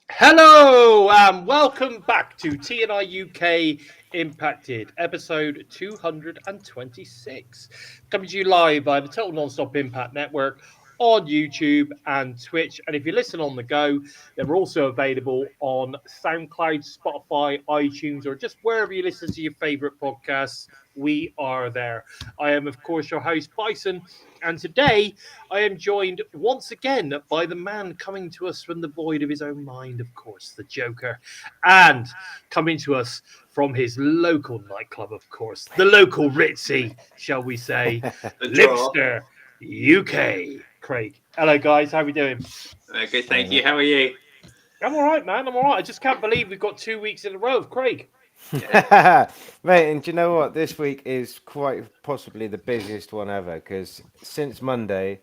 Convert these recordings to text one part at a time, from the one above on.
Hello and welcome back to TNI-UK Impacted, episode 226. Coming to you live by the Total Non-Stop Impact Network on YouTube and Twitch. And if you listen on the go, they're also available on SoundCloud, Spotify, iTunes, or just wherever you listen to your favorite podcasts. We are there. I am, of course, your host, Bison. And today I am joined once again by the man coming to us from the void of his own mind, of course, the Joker, and coming to us from his local nightclub, of course, the local Ritzy, shall we say, Limpster UK, Craig. Hello, guys. How are we doing? Okay, thank you. How are you? I'm all right, man. I'm all right. I just can't believe we've got 2 weeks in a row of Craig. Mate, and do you know what? This week is quite possibly the busiest one ever because since Monday,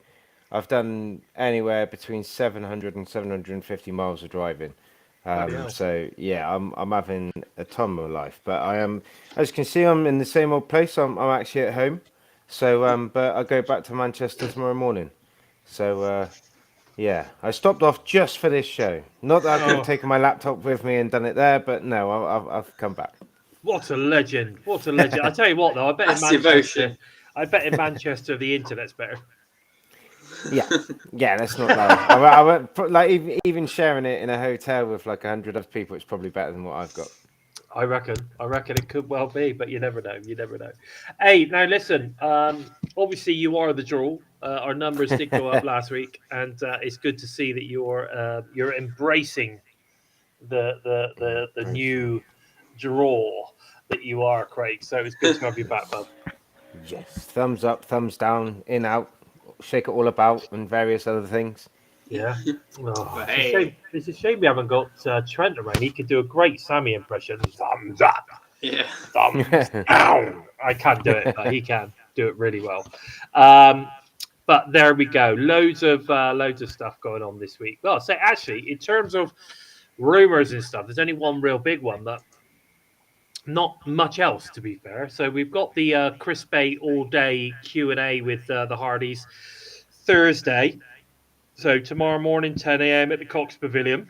I've done anywhere between 700 and 750 miles of driving. So yeah, I'm having a ton of life. But I am, as you can see, I'm in the same old place. I'm actually at home. So but I go back to Manchester tomorrow morning. So yeah, I stopped off just for this show. Not that I could have taken my laptop with me and done it there, but no, I've come back. What a legend! What a legend! I tell you what, though, I bet in Manchester, the internet's better. Yeah, that's not bad. I went, like even sharing it in a hotel with like 100 other people, it's probably better than what I've got. I reckon it could well be, but you never know. Hey, now listen. Obviously, you are the draw. Our numbers did go up last week, and it's good to see that you're embracing the new draw that you are, Craig. So it's good to have you back, bud. Yes, thumbs up, thumbs down, in, out, shake it all about, and various other things. Yeah. Oh, it's a shame we haven't got Trent around. He could do a great Sami impression. Thumbs up. Yeah. Thumbs down. I can't do it, but he can do it really well. But there we go. Loads of stuff going on this week. Well, so actually, in terms of rumors and stuff, there's only one real big one, but not much else, to be fair. So we've got the Chris Bay all-day Q&A with the Hardys Thursday. So tomorrow morning, 10 a.m. at the Cox Pavilion.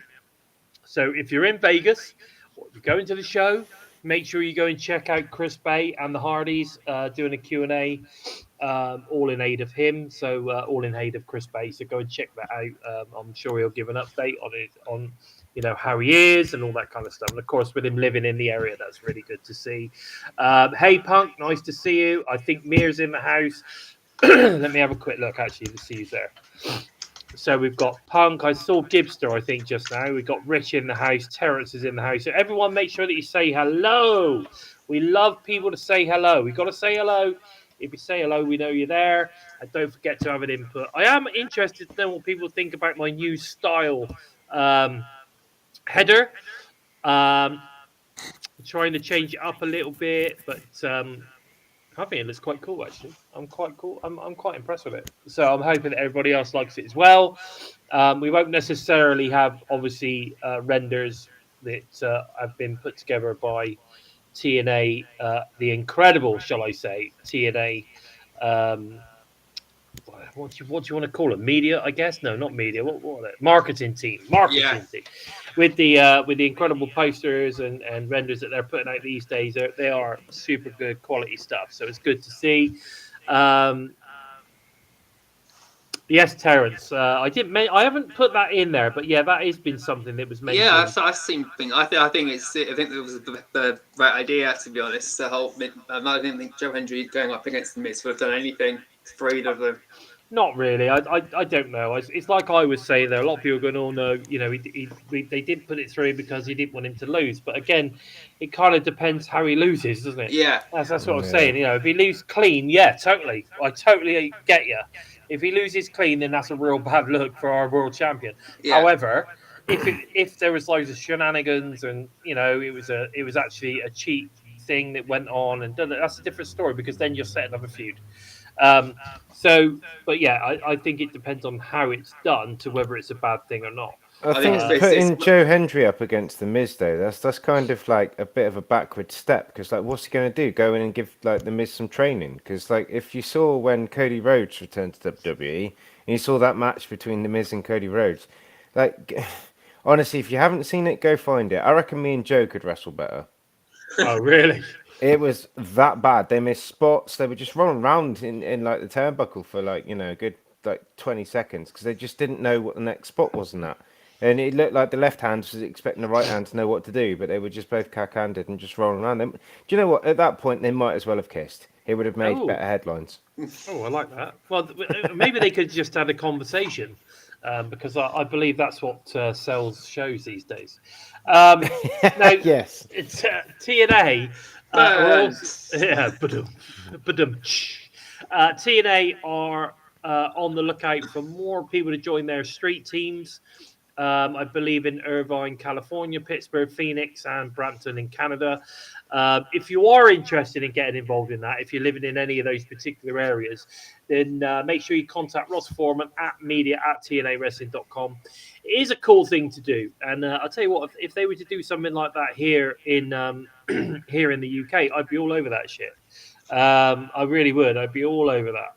So if you're in Vegas, or if you're going to the show, make sure you go and check out Chris Bay and the Hardys doing a Q&A, all in aid of him. So all in aid of Chris Bay. So go and check that out. I'm sure he'll give an update on how he is and all that kind of stuff. And of course, with him living in the area, that's really good to see. Hey, Punk, nice to see you. I think Mir's in the house. Let me have a quick look, actually, to see who's there. So we've got Punk. I saw Gibster, I think, just now. We've got Rich in the house. Terrence is in the house. So everyone make sure that you say hello. We love people to say hello. We've got to say hello. If you say hello, we know you're there. And don't forget to have an input. I am interested to know what people think about my new style header. Trying to change it up a little bit, but I think it looks quite cool, actually. I'm quite cool. I'm quite impressed with it. So I'm hoping that everybody else likes it as well. We won't necessarily have, obviously, renders that have been put together by TNA, the incredible, shall I say, TNA. What do you want to call it? Media, I guess. No, not media. What are they? Marketing team. Team. With the incredible posters and renders that they're putting out these days, they are super good quality stuff. So it's good to see. Yes, Terrence. I haven't put that in there, but yeah, that has been something that was mentioned. Yeah, I've seen things. I think it was the right idea, to be honest. The whole. I didn't think Joe Hendry going up against the Miz would have done anything for either of them. Not really. I don't know. It's like I was saying there. A lot of people are going, "Oh no, they did put it through because he didn't want him to lose." But again, it kind of depends how he loses, doesn't it? Yeah. That's what I'm saying. If he loses clean, yeah, totally. I totally get you. If he loses clean, then that's a real bad look for our world champion. Yeah. However, if there was loads of shenanigans and it was actually a cheat thing that went on and done it, that's a different story because then you're setting up a feud. But yeah, I think it depends on how it's done to whether it's a bad thing or not. I think putting Joe Hendry up against the Miz though, that's kind of like a bit of a backward step because like what's he going to do? Go in and give like the Miz some training? Because like if you saw when Cody Rhodes returned to WWE, And you saw that match between The Miz and Cody Rhodes. Like, honestly, if you haven't seen it, go find it. I reckon me and Joe could wrestle better. Oh, really? It was that bad. They missed spots. They were just rolling around in like the turnbuckle for like, a good like 20 seconds because they just didn't know what the next spot was in that. And it looked like the left hand was expecting the right hand to know what to do, but they were just both cack-handed and just rolling around. Do you know what? At that point, they might as well have kissed. It would have made Oh, better headlines. oh, I like that. Well, maybe they could just had a conversation, because I believe that's what sells shows these days. Now, Yes. it's TNA. Are also, Burns. yeah, TNA are on the lookout for more people to join their street teams. I believe in Irvine, California, Pittsburgh, Phoenix, and Brampton in Canada. If you are interested in getting involved in that, if you're living in any of those particular areas, then make sure you contact Ross Foreman at media@tnawrestling.com. It is a cool thing to do. And I'll tell you what, if they were to do something like that here in here in the UK, I'd be all over that shit. I really would. I'd be all over that.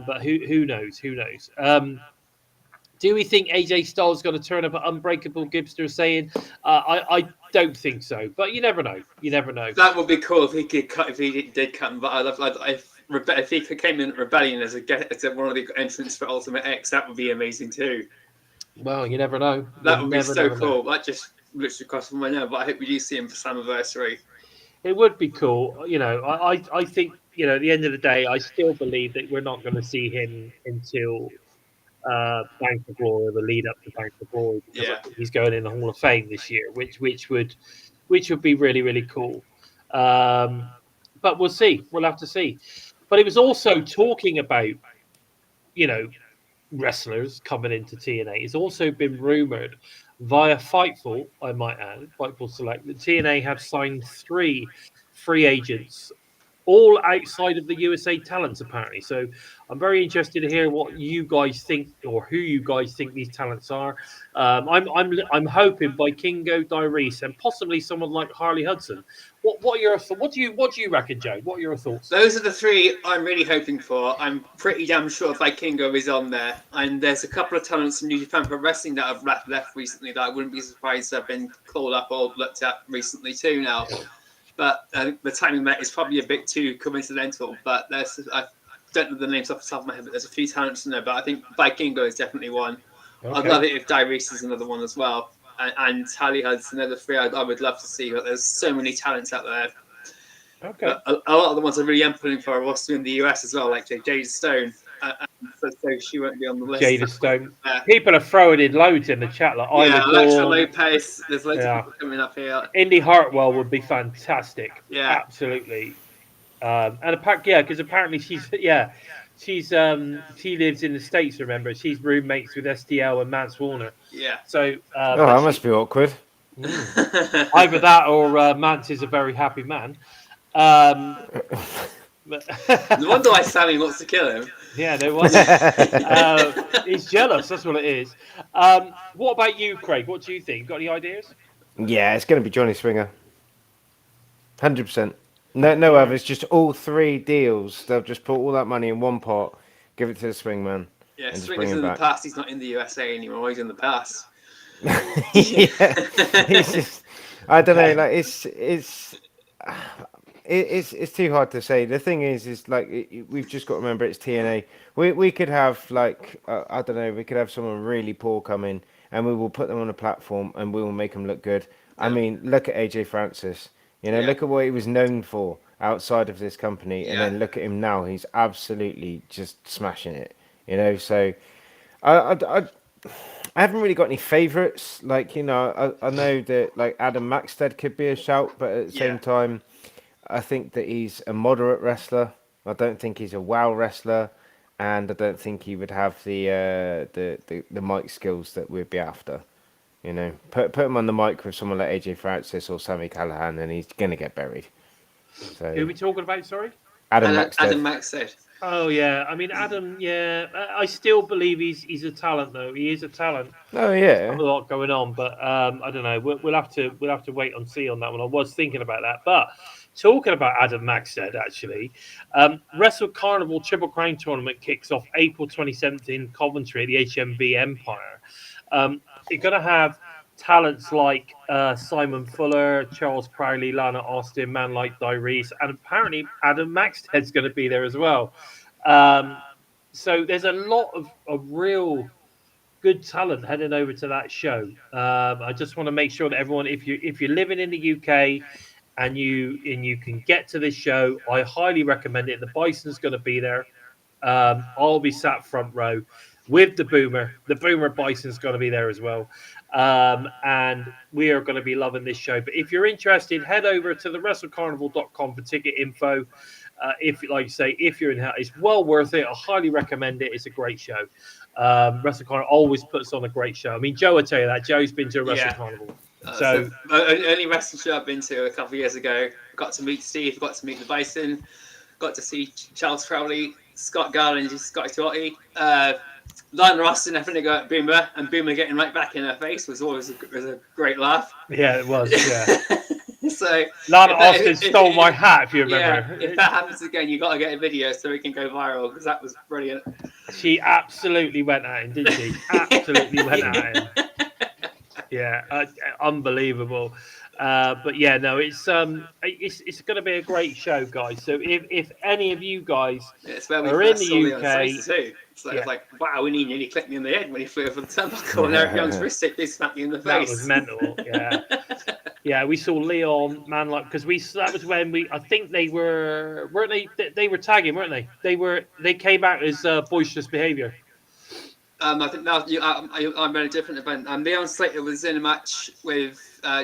But who knows? Who knows? Do we think AJ Styles is going to turn up at Unbreakable? Gibster is saying, I don't think so, but you never know. You never know. That would be cool if he could cut. If he did cut him, but if he came in Rebellion as one of the entrants for Ultimate X, that would be amazing too. Well, you never know. That would be so cool. That just literally crossed my mind now, but I hope we do see him for Slammiversary. It would be cool. I think, at the end of the day, I still believe that we're not going to see him until Bank of Glory, the lead up to Bank of Glory, because I think he's going in the Hall of Fame this year, which would be really, really cool. But we'll see. We'll have to see. But it was also talking about, wrestlers coming into TNA. It's also been rumored via Fightful, I might add, Fightful Select, that TNA have signed 3 free agents, all outside of the USA talents, apparently. So I'm very interested to hear what you guys think, or who you guys think these talents are. I'm hoping Vikingo, Dyrese, and possibly someone like Harley Hudson. What do you reckon, Joe? What are your thoughts? Those are the 3 I'm really hoping for. I'm pretty damn sure Vikingo is on there, and there's a couple of talents from New Japan Pro Wrestling that have left recently that I wouldn't be surprised have been called up or looked at recently too now. But the timing of that is probably a bit too coincidental. But I don't know the names off the top of my head, but there's a few talents in there. But I think Vikingo is definitely one. Okay. I'd love it if Dyrese is another one as well. And Harley Hudson, another 3 I would love to see. But there's so many talents out there. Okay. A lot of the ones I really am pulling for are also in the US as well, like Jade Stone. So she won't be on the list. Jade Stone. People are throwing in loads in the chat. Like Alexa Lopez. There's loads of people coming up here. Indy Hartwell would be fantastic. Yeah, absolutely. Because apparently she lives in the States. Remember, she's roommates with SDL and Mance Warner. Yeah. So that must be awkward. Either that or Mance is a very happy man. No wonder why Sami wants to kill him. Yeah, no wonder. He's jealous. That's what it is. What about you, Craig? What do you think? Got any ideas? Yeah, it's going to be Johnny Swinger. 100%. No others. Just all 3 deals. They'll just put all that money in one pot, give it to the Swingman. Yeah, Swinger's in the past. He's not in the USA anymore. He's in the past. It's just, I don't know. Like it's too hard to say. The thing is like we've just got to remember it's TNA. We could have like I don't know. We could have someone really poor come in, and we will put them on a platform, and we will make them look good. Yeah. I mean, look at AJ Francis. Look at what he was known for outside of this company, and then look at him now. He's absolutely just smashing it. So I haven't really got any favourites. Like, I know that like Adam Maxted could be a shout, but at the same time, I think that he's a moderate wrestler. I don't think he's a wow wrestler, and I don't think he would have the mic skills that we'd be after. Put him on the mic with someone like AJ Francis or Sami Callihan, and he's gonna get buried. So who are we talking about? Sorry, Adam Maxted. Adam Maxted. Oh yeah, I mean Adam. Yeah, I still believe he's a talent though. He is a talent. Oh There's not yeah. a lot going on, but I don't know. We'll have to wait and see on that one. I was thinking about that, but talking about Adam Maxted actually, Wrestle Carnival Triple Crown tournament kicks off April 27th in Coventry at the HMV Empire. You're gonna have talents like Simon Fuller, Charles Crowley, Lana Austin, man like Dyrese, and apparently Adam Maxted's going to be there as well. So there's a lot of real good talent heading over to that show. I just want to make sure that everyone, if you're living in the UK and you can get to this show, I highly recommend it. The Bison's going to be there. I'll be sat front row with the Boomer. The Boomer Bison's going to be there as well. And we are going to be loving this show. But if you're interested, head over to the WrestleCarnival.com for ticket info. If, like you say, if you're in hell, it's well worth it. I highly recommend it. It's a great show. Wrestle Carnival always puts on a great show. I mean, Joe will tell you that. Joe's been to a Wrestle Carnival. So only wrestling show I've been to a couple of years ago. Got to meet Steve, got to meet the Bison, got to see Charles Crowley, Scott Garland, Scotty Twatty. Lana Austin having to go at Boomer, and Boomer getting right back in her face was always a great laugh. Yeah, it was. Yeah. So Lana Austin stole my hat, if you remember. Yeah, if that happens again, you got to get a video so it can go viral because that was brilliant. She absolutely went at him, didn't she? Absolutely went at him. Yeah, unbelievable. But yeah, no, it's going to be a great show, guys. So if any of you guys are in the UK, too. It's like, wow, we nearly clipped me in the head when he flew over the turnbuckle, and Eric Young's wrist did smack me in the face. That was mental. Yeah, yeah. We saw Leon, man, like because that was when I think they weren't they were tagging, weren't they? They came out as boisterous behaviour. I think now I'm at a different event. Leon Slater was in a match with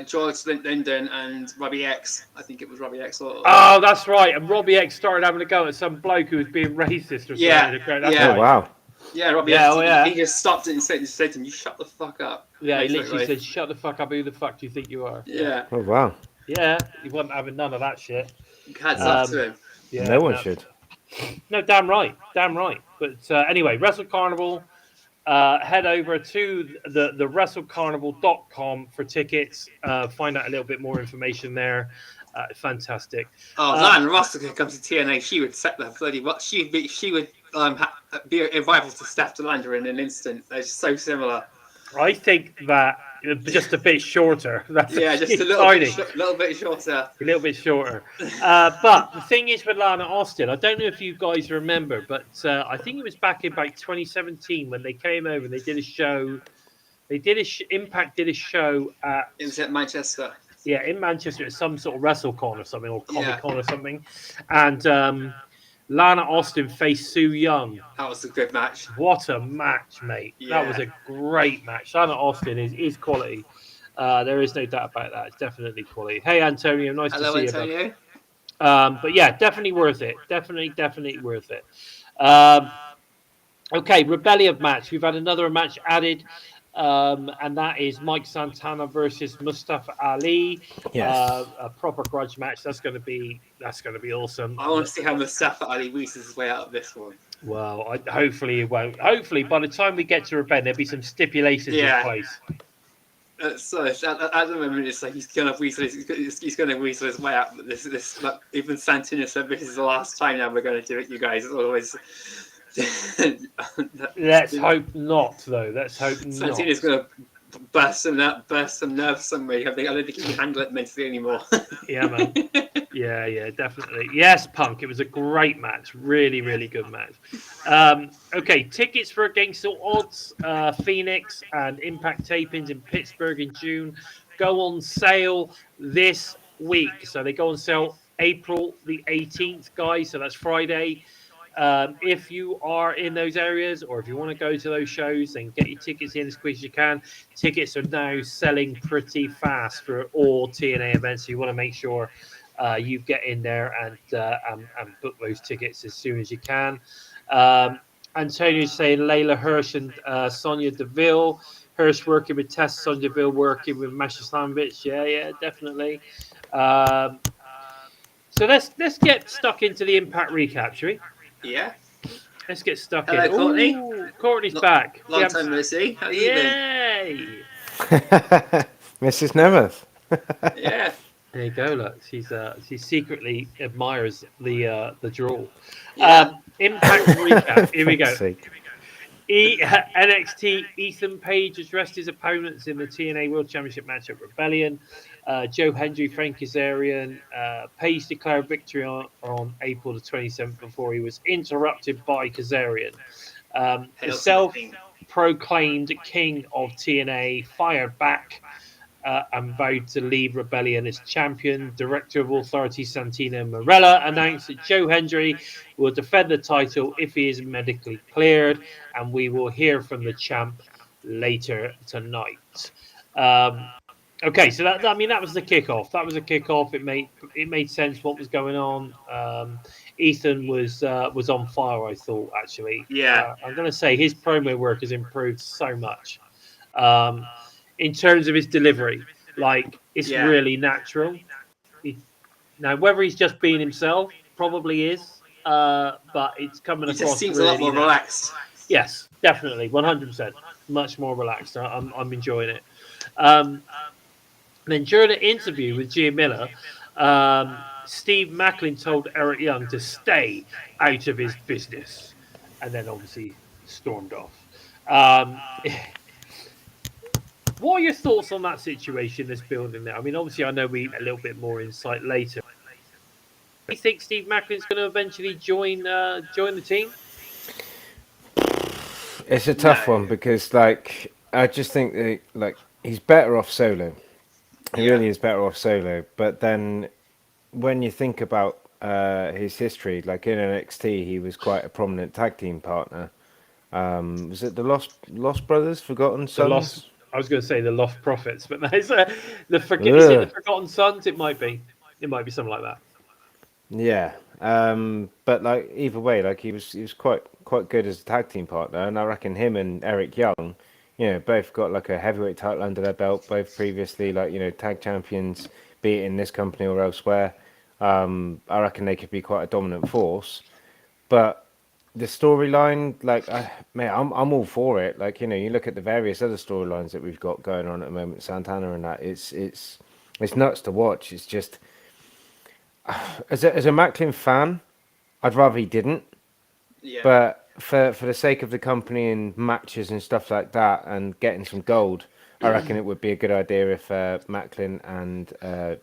George Linden and Robbie X. I think it was Robbie X. Oh, that's right. And Robbie X started having a go at some bloke who was being racist or something. Yeah. Right. Oh, wow. Yeah, Robbie X. He just stopped it and said to him, "You shut the fuck up." Yeah, he literally said, "Shut the fuck up. Who the fuck do you think you are?" Yeah. Oh, wow. Yeah, he wasn't having none of that shit. Hats off to him. Yeah, no one should. No, damn right. But anyway, Wrestle Carnival. Head over to the WrestleCarnival.com for tickets. Find out a little bit more information there. Fantastic. Oh, Lana Ross could come to TNA. She would set the bloody what? She would be a rival to Steph DeLander in an instant. They're so similar. I think that just a bit shorter. Just a little bit shorter. A little bit shorter. But the thing is with Lana Austin, I don't know if you guys remember, but I think it was back in about 2017 when they came over and they did a show. Impact did a show at... It was at Manchester. Yeah, in Manchester at some sort of WrestleCon or something, or Comic-Con or something. And Lana Austin faced Sue Young. That was a good match. What a match, mate. Yeah. That was a great match. Lana Austin is quality. There is no doubt about that. It's definitely quality. Hey, Antonio. Nice to see Antonio. you. But yeah, definitely worth it. Definitely worth it. Okay, Rebellion match. We've had another match added. And that is Mike Santana versus Mustafa Ali. Yes. A proper grudge match. That's going to be awesome. I want to see how Mustafa Ali weasels his way out of this one. Well, hopefully it won't. Hopefully, by the time we get to Rebellion, there'll be some stipulations in place. So at the moment, it's like he's going to weasel his way out. This even Santana said this is the last time now we're going to do it, you guys. It's always. Let's hope not, though. Let's hope not. Santina's going to burst some nerves somewhere. I don't think he can handle it mentally anymore. Yeah, man. Yeah, definitely. Yes, Punk. It was a great match. Really, really good match. Okay, tickets for Against All Odds, Phoenix, and Impact tapings in Pittsburgh in June go on sale this week. So they go on sale April the 18th, guys. So that's Friday. If you are in those areas or if you want to go to those shows, then get your tickets in as quick as you can. Tickets are now selling pretty fast for all TNA events. So you want to make sure you get in there and book those tickets as soon as you can. Antonio's saying Layla Hirsch and Sonya Deville. Hirsch working with Tess, Sonya Deville working with Masha Slamovich. Yeah, definitely. So let's get stuck into the Impact recap, shall we? Yeah. Let's get stuck Hello, in. Courtney. Ooh, Courtney's back. Long time no see. How you been? Yay! Mrs. Nemeth. Yeah. There you go. Look, she secretly admires the draw. Yeah. Impact recap. Here we go. Fuck's sake. NXT Ethan Page addressed his opponents in the TNA World Championship match at Rebellion. Joe Hendry, Frank Kazarian. Page declared victory on April the 27th before he was interrupted by Kazarian. The Hail to the king. self-proclaimed king of TNA fired back and vowed to leave Rebellion as champion. Director of Authority Santino Marella announced that Joe Hendry will defend the title if he is medically cleared, and we will hear from the champ later tonight. Okay, so that was the kickoff. That was a kickoff. It made sense what was going on. Ethan was on fire. I thought actually. Yeah. I'm going to say his promo work has improved so much. In terms of his delivery, like it's really natural. Now, whether he's just being himself, probably is, but it's coming He across. just seems really a lot more relaxed. Yes, definitely, 100%, much more relaxed. I'm enjoying it. Then during an interview with Gia Miller, Steve Macklin told Eric Young to stay out of his business, and then obviously stormed off. What are your thoughts on that situation that's building there? I mean, obviously, I know we get a little bit more insight later. Do you think Steve Macklin's going to eventually join the team? It's a tough one because, like, I just think that, like, he's better off solo. He really is better off solo. But then, when you think about his history, like in NXT, he was quite a prominent tag team partner. Was it the Lost Brothers, Forgotten Sons? I was going to say the Lost Prophets, but no, is it the Forgotten Sons? It might be something like that. Yeah, but like either way, like he was quite good as a tag team partner, and I reckon him and Eric Young, both got like a heavyweight title under their belt, both previously like tag champions, be it in this company or elsewhere. I reckon they could be quite a dominant force, but the storyline, like, I'm all for it. Like, you look at the various other storylines that we've got going on at the moment, Santana and that. It's nuts to watch. It's just as a Macklin fan, I'd rather he didn't. Yeah. But for the sake of the company and matches and stuff like that, and getting some gold, I reckon it would be a good idea if Macklin and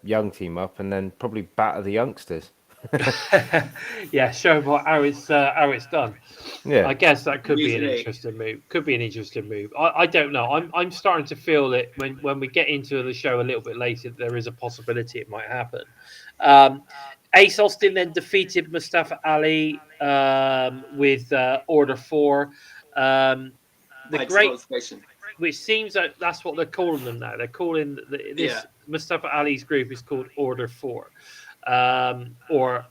Young team up, and then probably batter the youngsters. Yeah, show how it's done. Yeah, I guess that could be an Usually. interesting move. I don't know. I'm starting to feel that when we get into the show a little bit later, there is a possibility it might happen. Ace Austin then defeated Mustafa Ali with Order 4. Which seems like that's what they're calling them now. They're calling this Mustafa Ali's group is called Order 4. Or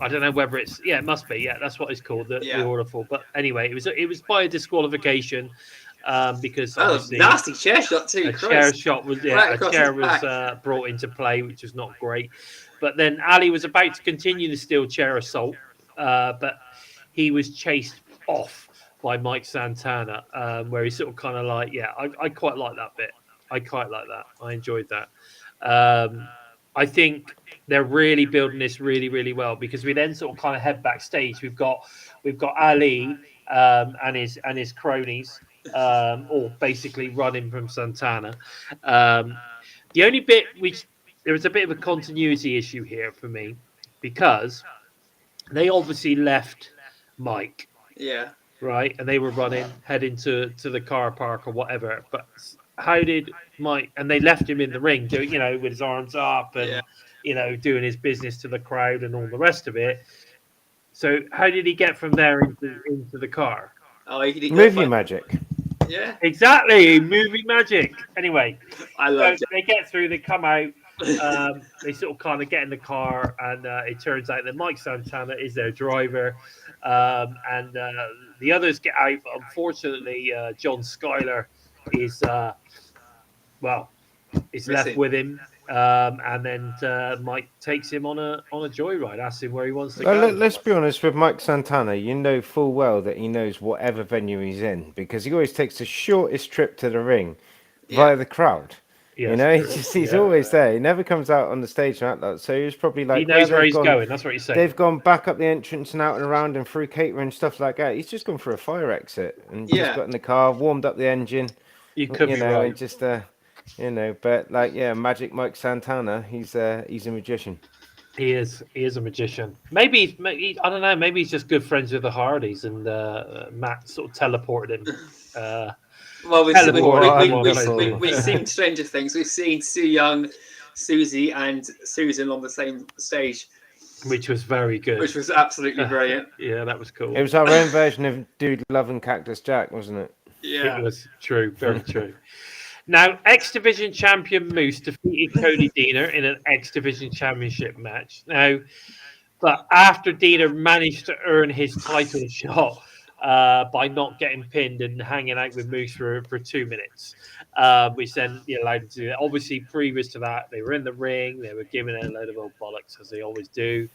I don't know whether it must be. Yeah, that's what it's called, the Order 4. But anyway, it was by a disqualification because nasty chair shot too. A chair was brought into play, which was not great. But then Ali was about to continue the steel chair assault, but he was chased off by Mike Santana, where he sort of kind of like, I quite like that bit. I quite like that. I enjoyed that. I think they're really building this really, really well because we then sort of kind of head backstage. We've got Ali and his cronies, all basically running from Santana. The only bit which there was a bit of a continuity issue here for me because they obviously left Mike. Yeah. Right, and they were heading to the car park or whatever. But how did Mike? And they left him in the ring, with his arms up and doing his business to the crowd and all the rest of it. So how did he get from there into the car? Oh, he movie magic. Yeah, exactly, movie magic. Anyway, I love it. They get through. They come out. They sort of kind of get in the car, and it turns out that Mike Santana is their driver. And the others get out, but unfortunately, John Schuyler is left with him. And then Mike takes him on a joyride, asks him where he wants to Well, go. let's be honest with Mike Santana. You know full well that he knows whatever venue he's in because he always takes the shortest trip to the ring via the crowd. Yeah, You know, he's always there. He never comes out on the stage and out that. So he was probably like, he knows where he's going. That's what he's saying. They've gone back up the entrance and out and around and through catering and stuff like that. He's just gone for a fire exit and just got in the car, warmed up the engine. You could be right. And just but like Magic Mike Santana, he's a magician. He is a magician. Maybe I don't know. Maybe he's just good friends with the Hardys, and Matt sort of teleported him. Well, we've seen Stranger Things. We've seen Sue Young, Susie, and Susan on the same stage, which was very good. Which was absolutely brilliant. Yeah, that was cool. It was our own version of Dude Loving Cactus Jack, wasn't it? Yeah, it was true. Very true. Now, X Division champion Moose defeated Cody Deaner in an X Division championship match. Now, but after Deaner managed to earn his title shot by not getting pinned and hanging out with Moose for 2 minutes, which then allowed him to do that. Obviously, previous to that, they were in the ring. They were giving it a load of old bollocks, as they always do.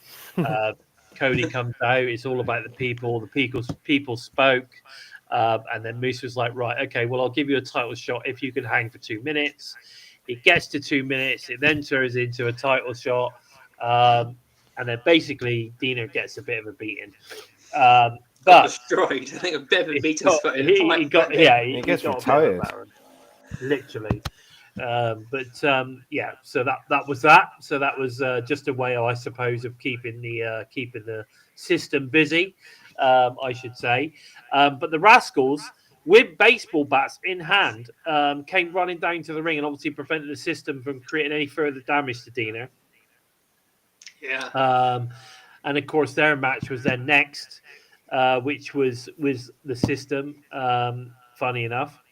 Cody comes out. It's all about the people. The people spoke. And then Moose was like, right, okay, well, I'll give you a title shot if you can hang for 2 minutes. It gets to 2 minutes. It then turns into a title shot. And then basically Deaner gets a bit of a beating. But destroyed. I think a bit of a beat his foot in. He gets retired. Literally. So that was that. So that was just a way, I suppose, of keeping the system busy, I should say. But the Rascals, with baseball bats in hand, came running down to the ring and obviously prevented the system from creating any further damage to Deaner. Yeah. And of course, their match was then next, which was the system. Funny enough,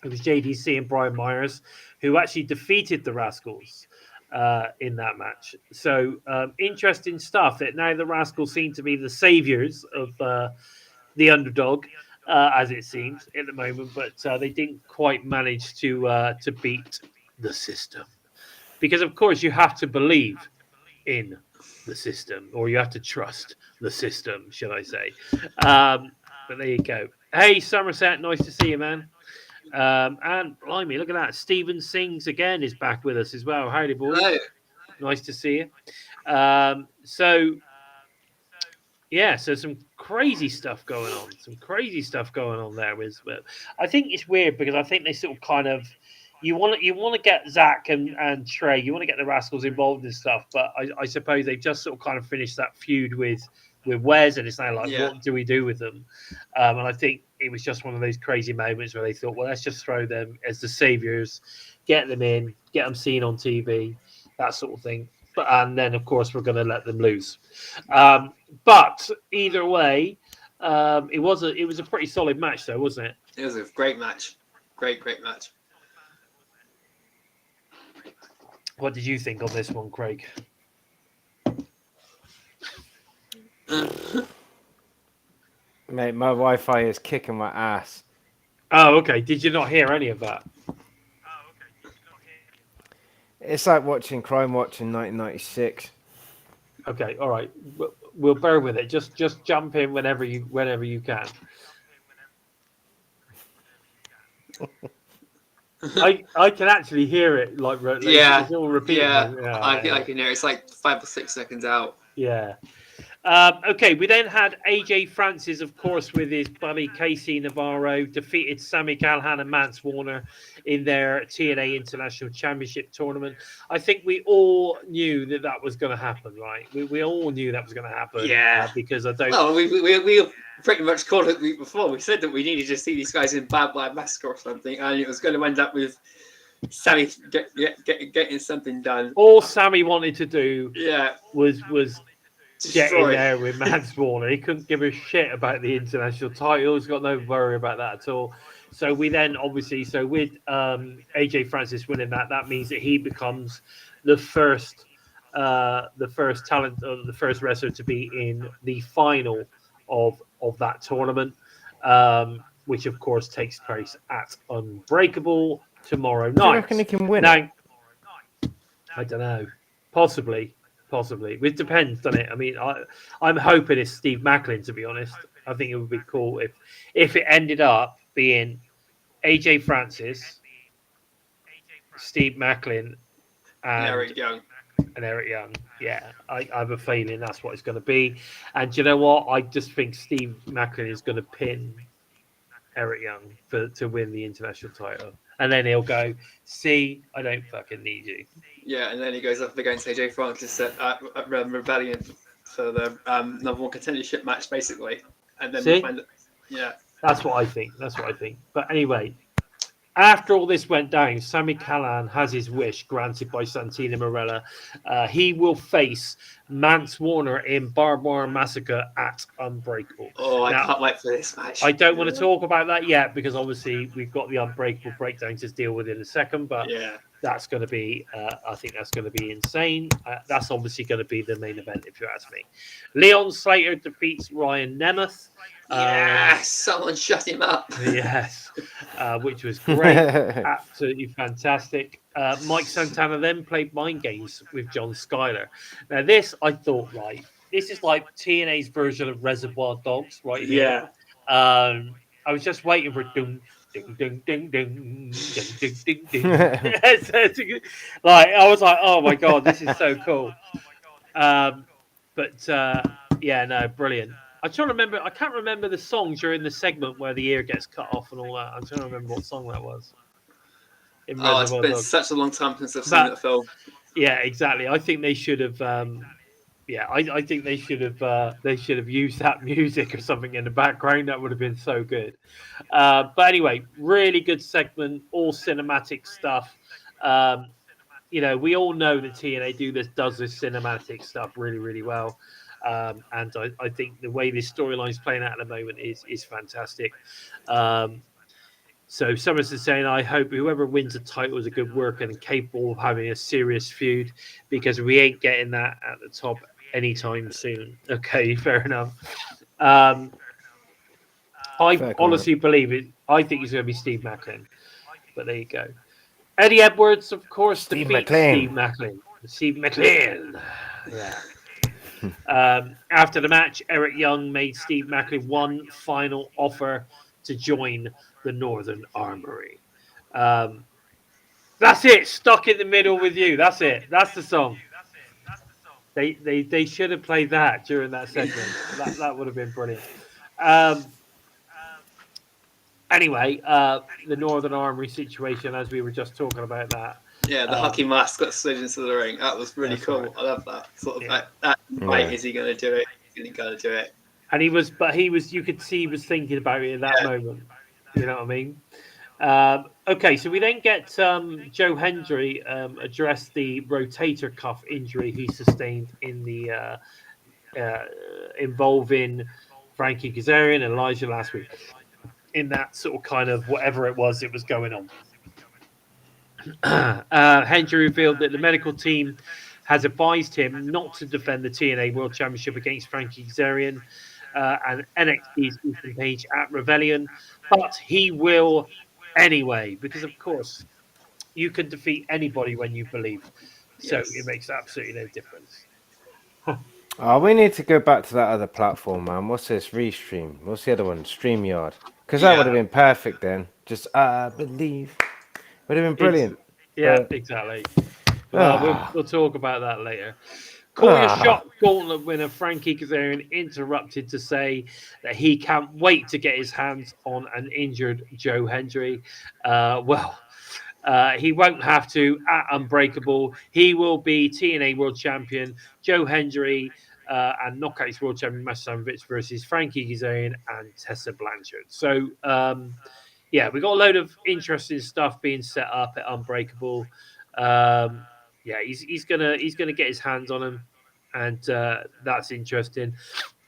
it was JDC and Brian Myers who actually defeated the Rascals in that match. So interesting stuff that now the Rascals seem to be the saviors of the underdog, as it seems at the moment, but they didn't quite manage to beat the system, because of course you have to believe in the system, or you have to trust the system, should I say. But there you go. Hey, Somerset, nice to see you, man. And blimey, look at that. Stephen Sings again is back with us as well. Howdy, boys. Hello. Nice to see you. So some crazy stuff going on. There. I think it's weird because I think they sort of kind of you want to get Zach and Trey, you want to get the Rascals involved in stuff, but I suppose they've just sort of kind of finished that feud with Wes, and it's now like, what do we do with them? And I think it was just one of those crazy moments where they thought, well, let's just throw them as the saviors, get them in, get them seen on TV, that sort of thing. And then, of course, we're going to let them lose. But either way, it was a pretty solid match, though, wasn't it? It was a great match. Great match. What did you think on this one, Craig? Mate, my Wi-Fi is kicking my ass. Oh, okay. Did you not hear any of that? It's like watching Crime Watch in 1996. Okay, all right. We'll bear with it. Just jump in whenever you can. I can actually hear it. It's all repeating. I can hear it. It's like 5 or 6 seconds out. Yeah. Okay, we then had AJ Francis, of course, with his buddy Casey Navarro, defeated Sami Callihan and Mance Warner in their TNA International Championship tournament. I think we all knew that was going to happen, right? We all knew that was going to happen. Yeah. Because I don't... Well, we pretty much called it the week before. We said that we needed to see these guys in Bad Blood Massacre or something, and it was going to end up with Sami getting something done. All Sami wanted to do was get in there with Mance Warner. He couldn't give a shit about the international title. He's got no worry about that at all. So we then obviously, with AJ Francis winning that means that he becomes the first talent, or the first wrestler to be in the final of that tournament, which of course takes place at Unbreakable tomorrow night. Do you reckon he can win? I don't know. Possibly. It depends, doesn't it? I mean, I'm hoping it's Steve Macklin. To be honest, I think it would be cool if it ended up being AJ Francis, Steve Macklin, Eric Young. and Eric Young. Yeah, I have a feeling that's what it's going to be. And you know what? I just think Steve Macklin is going to pin Eric Young to win the international title. And then he'll go, see, I don't fucking need you. Yeah, and then he goes up against AJ Francis at Rebellion for the number one contendership match, basically. And then we find it. Yeah. That's what I think. But anyway, after all this went down, Sami Callihan has his wish granted by Santino Marella. He will face Mance Warner in Barbed Wire Massacre at Unbreakable. Oh, I can't wait for this match. I don't want to talk about that yet because obviously we've got the Unbreakable breakdown to deal with in a second. But that's going to be, I think that's going to be insane. That's obviously going to be the main event, if you ask me. Leon Slater defeats Ryan Nemeth. Yes, someone shut him up. Yes, which was great. Absolutely fantastic. Mike Santana then played mind games with John Schuyler. Now, this I thought, right, this is like TNA's version of Reservoir Dogs, right here. I was just waiting for ding, ding, ding, ding, ding, ding, ding, ding, ding. Like I was like, oh my god, this is so cool. Yeah, no, brilliant. I'm trying to remember. I can't remember the song during the segment where the ear gets cut off and all that. I'm trying to remember what song that was. It's been such a long time since I've seen that film. Yeah, exactly. I think they should have. I think they should have. They should have used that music or something in the background. That would have been so good. But anyway, really good segment. All cinematic stuff. We all know that TNA does this cinematic stuff really, really well. And I think the way this storyline is playing out at the moment is fantastic. So Summers is saying, I hope whoever wins the title is a good worker and capable of having a serious feud because we ain't getting that at the top anytime soon. Okay, fair enough. I honestly believe it. I think it's going to be Steve Macklin. But there you go. Eddie Edwards, of course, defeats Steve Macklin. Steve Macklin. Yeah. After the match, Eric Young made Steve Macklin one final offer to join the Northern Armory. That's it. Stuck in the middle with you. That's it. That's the song. They should have played that during that segment. that would have been brilliant. Anyway, the Northern Armory situation, as we were just talking about that. Yeah, the hockey mask got slid into the ring. That was really cool. Right. I love that. Sort of right. Is he going to do it? Is he going to do it? And he was. You could see he was thinking about it at that moment. You know what I mean? Okay, so we then get Joe Hendry address the rotator cuff injury he sustained in the involving Frankie Kazarian and Elijah last week. In that sort of kind of whatever it was going on. Hendry revealed that the medical team has advised him not to defend the TNA World Championship against Frankie Kazarian and NXT's Ethan Page at Rebellion, but he will anyway, because of course you can defeat anybody when you believe. So it makes absolutely no difference. We need to go back to that other platform, man. What's this? Restream. What's the other one? StreamYard. Because that would have been perfect then. Just believe. Would have been brilliant. Exactly. Well, we'll talk about that later. Corey Shot Gauntlet winner Frankie Kazarian interrupted to say that he can't wait to get his hands on an injured Joe Hendry. He won't have to at Unbreakable. He will be TNA World Champion. Joe Hendry and Knockouts World Champion Masha Slamovich versus Frankie Kazarian and Tessa Blanchard. So, we got a load of interesting stuff being set up at Unbreakable. He's gonna get his hands on him, and that's interesting.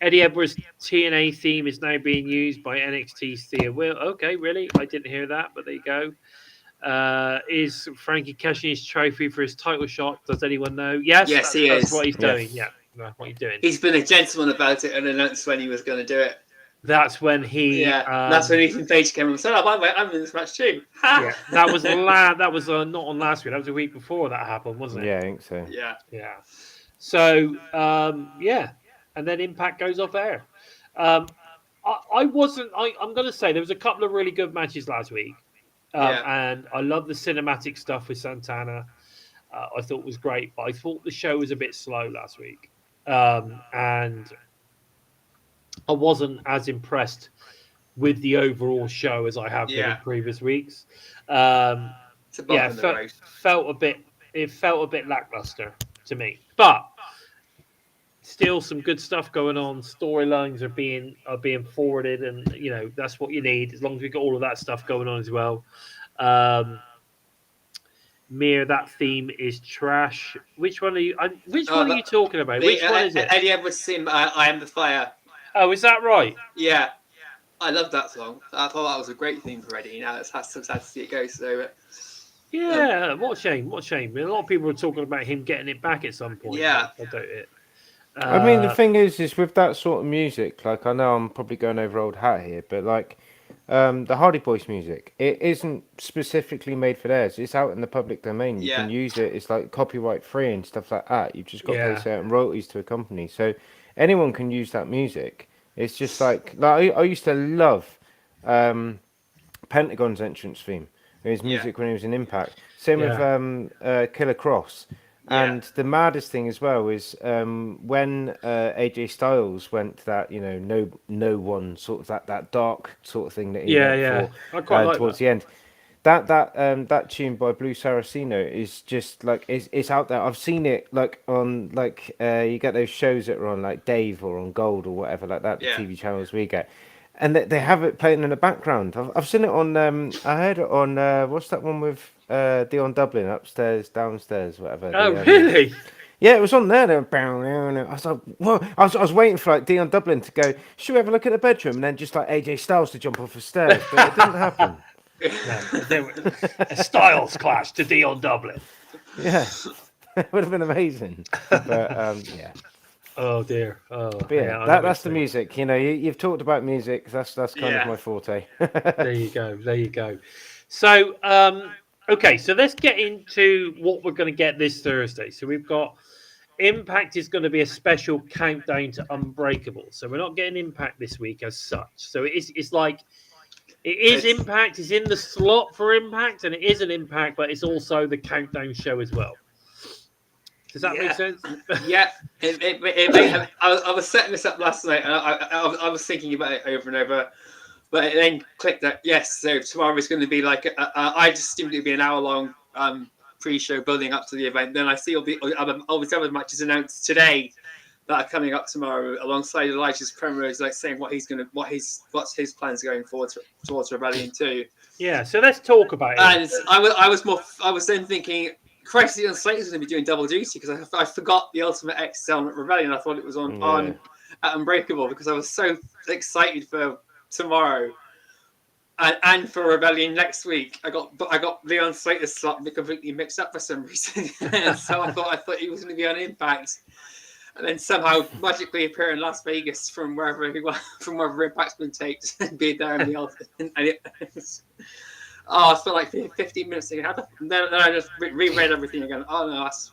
Eddie Edwards' TNA theme is now being used by NXT's Thea Will. Okay, really? I didn't hear that, but there you go. Is Frankie cashing his trophy for his title shot? Does anyone know? Yes, he is. That's what he's doing. Yeah, that's what he's doing. He's been a gentleman about it and announced when he was going to do it. That's when he. That's when Ethan Page came and said, "Oh, by the way, I'm in this match too." Yeah, that was not on last week. That was a week before that happened, wasn't it? Yeah, I think so. Yeah. Yeah. So yeah, and then Impact goes off air. I wasn't. I'm going to say there was a couple of really good matches last week, and I love the cinematic stuff with Santana. I thought was great, but I thought the show was a bit slow last week, and I wasn't as impressed with the overall show as I have been in previous weeks. Felt a bit. It felt a bit lackluster to me, but still some good stuff going on. Storylines are being forwarded, and that's what you need as long as we got all of that stuff going on as well. Mir, that theme is trash. Which one are you? Which one are you talking about? Which one is it? Eddie Edwards' theme, "I Am the Fire." Oh, is that right? Yeah, I love that song. I thought that was a great theme for Eddie. Now it's sad to see it go. So. Yeah, what a shame! What a shame! A lot of people were talking about him getting it back at some point. Yeah, I doubt it. I mean, the thing is with that sort of music, like I know I'm probably going over old hat here, but like the Hardy Boys music, it isn't specifically made for theirs. It's out in the public domain. You can use it. It's like copyright free and stuff like that. You've just got to pay certain royalties to a company, so anyone can use that music. It's just like I used to love Pentagon's entrance theme. His music when he was in Impact. Same with Killer Cross. And the maddest thing as well is when AJ Styles went to that, no one sort of that dark sort of thing that he went for I quite like towards that. the end. That tune by Blue Saraceno is just like it's out there. I've seen it like on you get those shows that are on like Dave or on Gold or whatever like that, the TV channels we get. And they have it playing in the background. I've seen it on. I heard it on. What's that one with Dion Dublin? Upstairs, downstairs, whatever. Oh, really? Yeah, it was on there. I was like, whoa. I was waiting for like Dion Dublin to go. Should we have a look at the bedroom? And then just like AJ Styles to jump off the stairs, but it didn't happen. No, a Styles clash to Dion Dublin. Yeah, it would have been amazing. But yeah. Oh dear. Oh, but yeah, that's the music. You've talked about music. That's kind of my forte. There you go. So, okay, so let's get into what we're going to get this Thursday. So we've got Impact is going to be a special countdown to Unbreakable. So we're not getting Impact this week as such. So it's like it is Impact. It's in the slot for Impact, and it is an Impact, but it's also the countdown show as well. Does that make sense? Yeah, I was setting this up last night, and I was thinking about it over and over, but it then clicked that yes. So tomorrow is going to be like I just assumed it'd be an hour-long pre-show building up to the event. Then I see all the other matches announced today that are coming up tomorrow, alongside Elijah's promos, like saying what's his plans going forward towards Rebellion 2. Yeah, so let's talk about it. And I was then thinking, Christ, Leon Slater's going to be doing double duty, because I forgot the Ultimate X Element Rebellion. I thought it was on at Unbreakable, because I was so excited for tomorrow and for Rebellion next week. I got Leon Slater's slot completely mixed up for some reason, and so I thought he was going to be on Impact, and then somehow magically appear in Las Vegas from wherever Impact's been taped and be there in the Ultimate. I felt like 15 minutes ago. And then I just reread everything again. Oh no, that's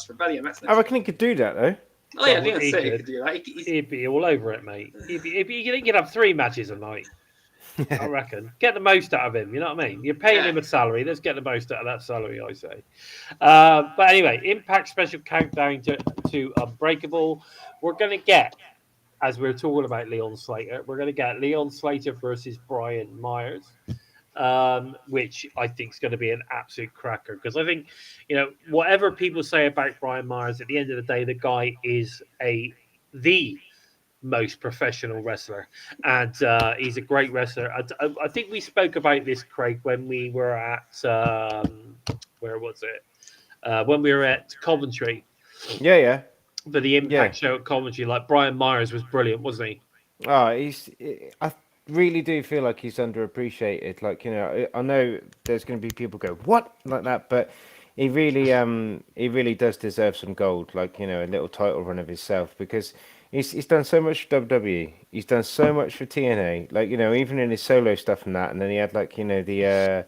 Rebellion. I reckon he could do that though. Oh yeah, Leon Slater could do that. He'd be all over it, mate. He'd have 3 matches a night. I reckon. Get the most out of him. You know what I mean? You're paying him a salary. Let's get the most out of that salary, I say. But anyway, Impact special countdown to Unbreakable. We're going to get, as we're talking about Leon Slater, we're going to get Leon Slater versus Brian Myers. Which I think is going to be an absolute cracker, because I think, whatever people say about Brian Myers, at the end of the day, the guy is the most professional wrestler, and he's a great wrestler. I think we spoke about this, Craig, when we were at where was it? When we were at Coventry. Yeah. For the Impact show at Coventry, like Brian Myers was brilliant, wasn't he? Oh, I really do feel like he's underappreciated. Like, I know there's going to be people go, what? Like that, but he really does deserve some gold, like, you know, a little title run of himself, because he's done so much for WWE. He's done so much for TNA, like, you know, even in his solo stuff and that. And then he had, like, you know, the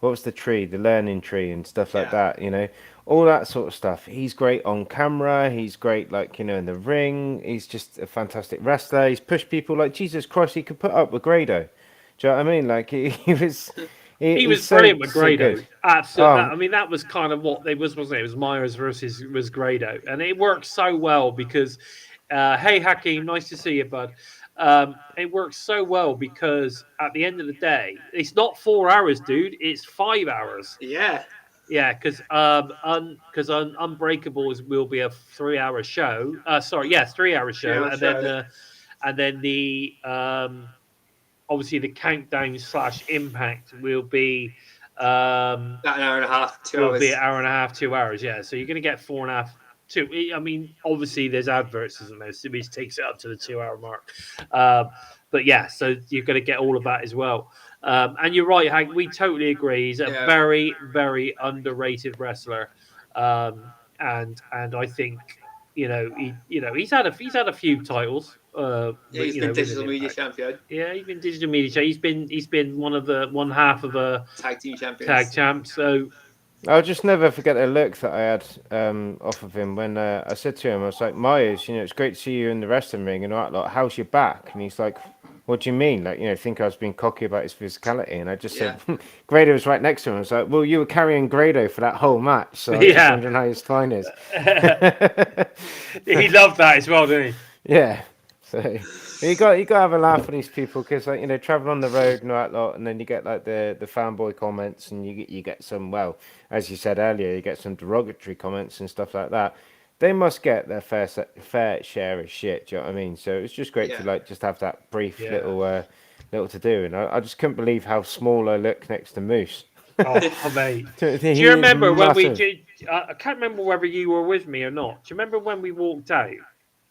what was the tree, the learning tree and stuff like Yeah. that, you know, all that sort of stuff. He's great on camera. He's great, like, you know, in the ring. He's just a fantastic wrestler. He's pushed people like Jesus Christ. He could put up with Grado. Do you know what I mean? Like, he was. He He's was brilliant with so Grado. good. Absolutely. Um, I mean, that was kind of what they was, wasn't it? It was Myers versus was Grado, and it worked so well because, hey Hakeem, nice to see you, bud. It works so well because at the end of the day, it's not 4 hours, dude. It's 5 hours. Yeah. Yeah, because Unbreakable will be a 3 hour show. Sorry, yeah, 3 hour show, 3 hour show. And then the obviously the countdown / impact will be About an hour and a half, 2 will hours. be an hour and a half, 2 hours. Yeah, so you're going to get 4.5. Two. I mean, obviously there's adverts, isn't there? Which takes it up to the 2 hour mark. But yeah, so you're going to get all of that as well. And you're right, Hank. We totally agree. He's a very, very underrated wrestler. And I think he's had a few titles. He's been digital media champion. Yeah, he's been digital media. He's been one half of a tag team champions. Tag champ. So I'll just never forget the look that I had off of him when I said to him, I was like, Myers, you know, it's great to see you in the wrestling ring and all that. Like, how's your back? And he's like, what do you mean? Like, you know, think I was being cocky about his physicality? And I just said, Grado was right next to him. I was like, well, you were carrying Grado for that whole match, so I'm just wondering how his spine is. He loved that as well, didn't he? Yeah. So you got to have a laugh with these people because, like, you know, travel on the road and all that lot, and then you get like the fanboy comments, and you get some, well, as you said earlier, you get some derogatory comments and stuff like that. They must get their fair share of shit. Do you know what I mean? So it's just great to just have that brief little to do, and I just couldn't believe how small I look next to Moose. Oh, mate. Do you remember when we did? I can't remember whether you were with me or not. Do you remember when we walked out?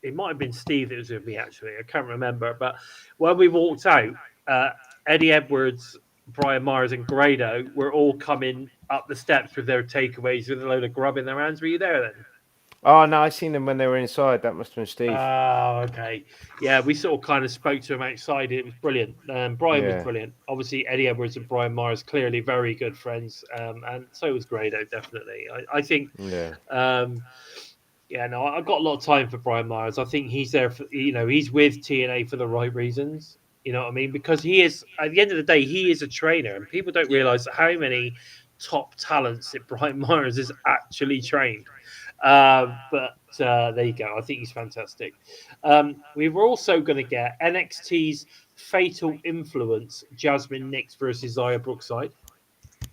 It might have been Steve that was with me, actually. I can't remember. But when we walked out, Eddie Edwards, Brian Myers, and Grado were all coming up the steps with their takeaways with a load of grub in their hands. Were you there then? Oh, no, I seen them when they were inside. That must have been Steve. Oh, okay. Yeah, we sort of kind of spoke to him outside. It was brilliant. Brian was brilliant. Obviously, Eddie Edwards and Brian Myers, clearly very good friends. And so was Grado, definitely. I think... Yeah, no, I've got a lot of time for Brian Myers. I think he's there for, he's with TNA for the right reasons. You know what I mean? Because he is, at the end of the day, he is a trainer, and people don't realize how many top talents that Brian Myers has actually trained. But there you go. I think he's fantastic. We were also going to get NXT's Fatal Influence, Jasmine Nix versus Zaya Brookside.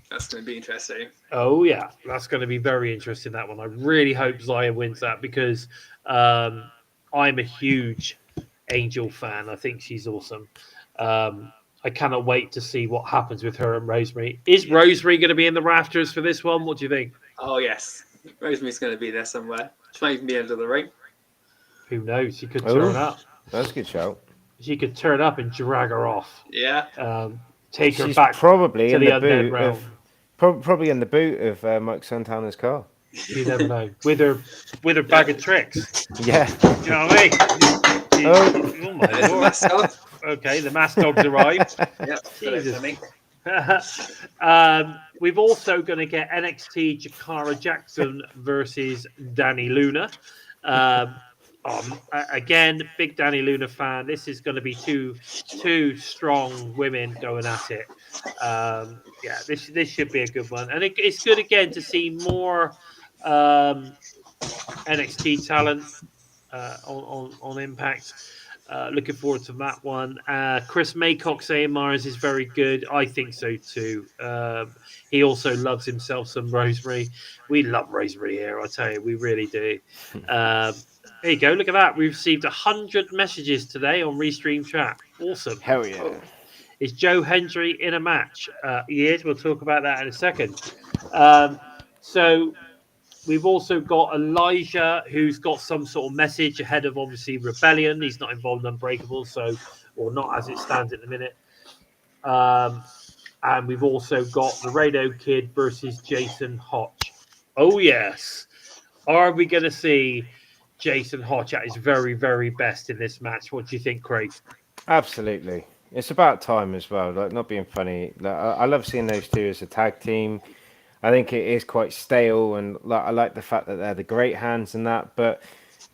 That's going to be interesting. Oh, yeah. That's going to be very interesting, that one. I really hope Zaya wins that because I'm a huge Angel fan. I think she's awesome. I cannot wait to see what happens with her and Rosemary. Is Rosemary going to be in the rafters for this one? What do you think? Oh, yes. Rosemary's going to be there somewhere. She might even be under the ring. Who knows? She could turn up. That's a good shout. She could turn up and drag her off. Yeah. Take her back probably to in the the undead boot realm. Probably in the boot of Mike Santana's car. You never know. With her bag of tricks. Yeah. Do you know what I mean? Oh my lord. Okay, the mass dogs arrived. We've also going to get NXT Jakara Jackson versus Danny Luna. Again, big Danny Luna fan. This is going to be two strong women going at it. This should be a good one, and it's good again to see more NXT talent on Impact. Looking forward to that one. Chris Maycock saying Myers is very good. I think so too. He also loves himself some Rosemary. We love Rosemary here, I tell you, we really do. There you go. Look at that. We've received 100 messages today on Restream Chat. Awesome. Hell yeah. Is Joe Hendry in a match? He is. We'll talk about that in a second. So we've also got Elijah, who's got some sort of message ahead of, obviously, Rebellion. He's not involved in Unbreakable, or not as it stands at the minute. And we've also got the Radio Kid versus Jason Hotch. Oh yes. Are we going to see Jason Hodge at his very, very best in this match? What do you think, Craig? Absolutely. It's about time as well. Like, not being funny. Like, I love seeing those two as a tag team. I think it is quite stale, and like I like the fact that they're the great hands and that. But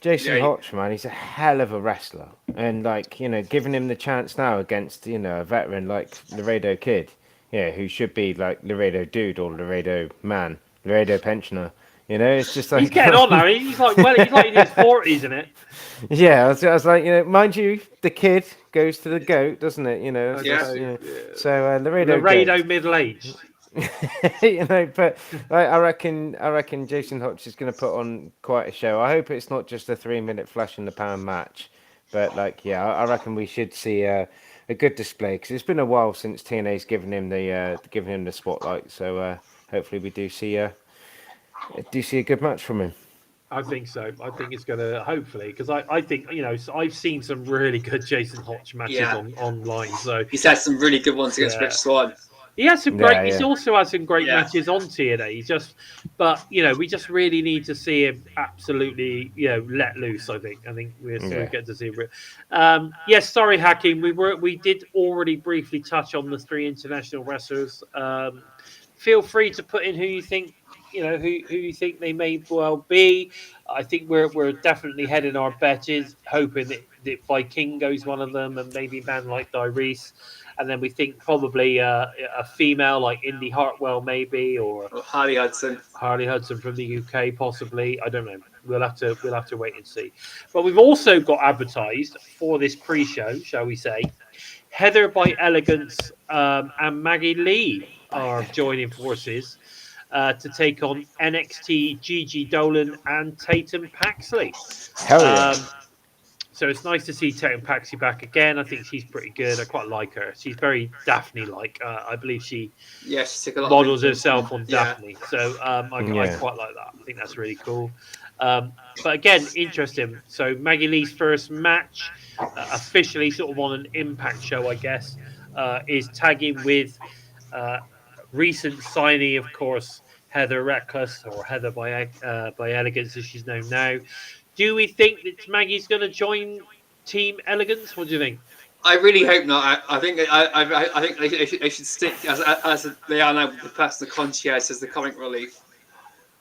Jason Yeah, Hodge, man, he's a hell of a wrestler, and like giving him the chance now against a veteran like Laredo Kid, yeah, who should be like Laredo Dude or Laredo Man, Laredo Pensioner. It's just He's like getting on now. He's like in his 40s, isn't it? yeah, I was like, mind you, the kid goes to the goat, doesn't it? I yeah. So Laredo Laredo goat. middle-aged. But I reckon Jason Hodge is going to put on quite a show. I hope it's not just a 3-minute flash in the pan match, but I reckon we should see a good display because it's been a while since TNA's given him the spotlight. So hopefully we do see a good match from him. I think so. I think it's going to, hopefully, because I think, I've seen some really good Jason Hodge matches Yeah. online. So He's had some really good ones against Yeah. Rich Swann. he has some great, he's Yeah. also had some great Yeah. matches on TNA. But we just really need to see him absolutely, let loose. I think we're Yeah. get to see him. Yes, sorry, Hakim. We did already briefly touch on the 3 international wrestlers. Feel free to put in who you think. Who you think they may well be. I think we're definitely heading our betches, hoping that Vikingo's one of them, and maybe a man like Dyrese. And then we think probably a female like Indy Hartwell, maybe, or Or Harley Hudson. Harley Hudson from the UK, possibly. I don't know. We'll have to wait and see. But we've also got advertised for this pre-show, shall we say, Heather by Elegance and Maggie Lee are joining forces to take on NXT Gigi Dolan and Tatum Paxley. Hell yeah. So it's nice to see Tatum Paxley back again. I think she's pretty good. I quite like her. She's very Daphne-like. I believe she She took a lot models of herself on Yeah. Daphne. So I Yeah. quite like that. I think that's really cool. But again, interesting. So Maggie Lee's first match, officially sort of on an Impact show, I guess, is tagging with recent signee, of course, Heather Reckless, or Heather by Elegance, as she's known now. Do we think that Maggie's going to join Team Elegance? What do you think? I really hope not. I think I think they should stick as they are now with the person, the Concierge, as the comic relief,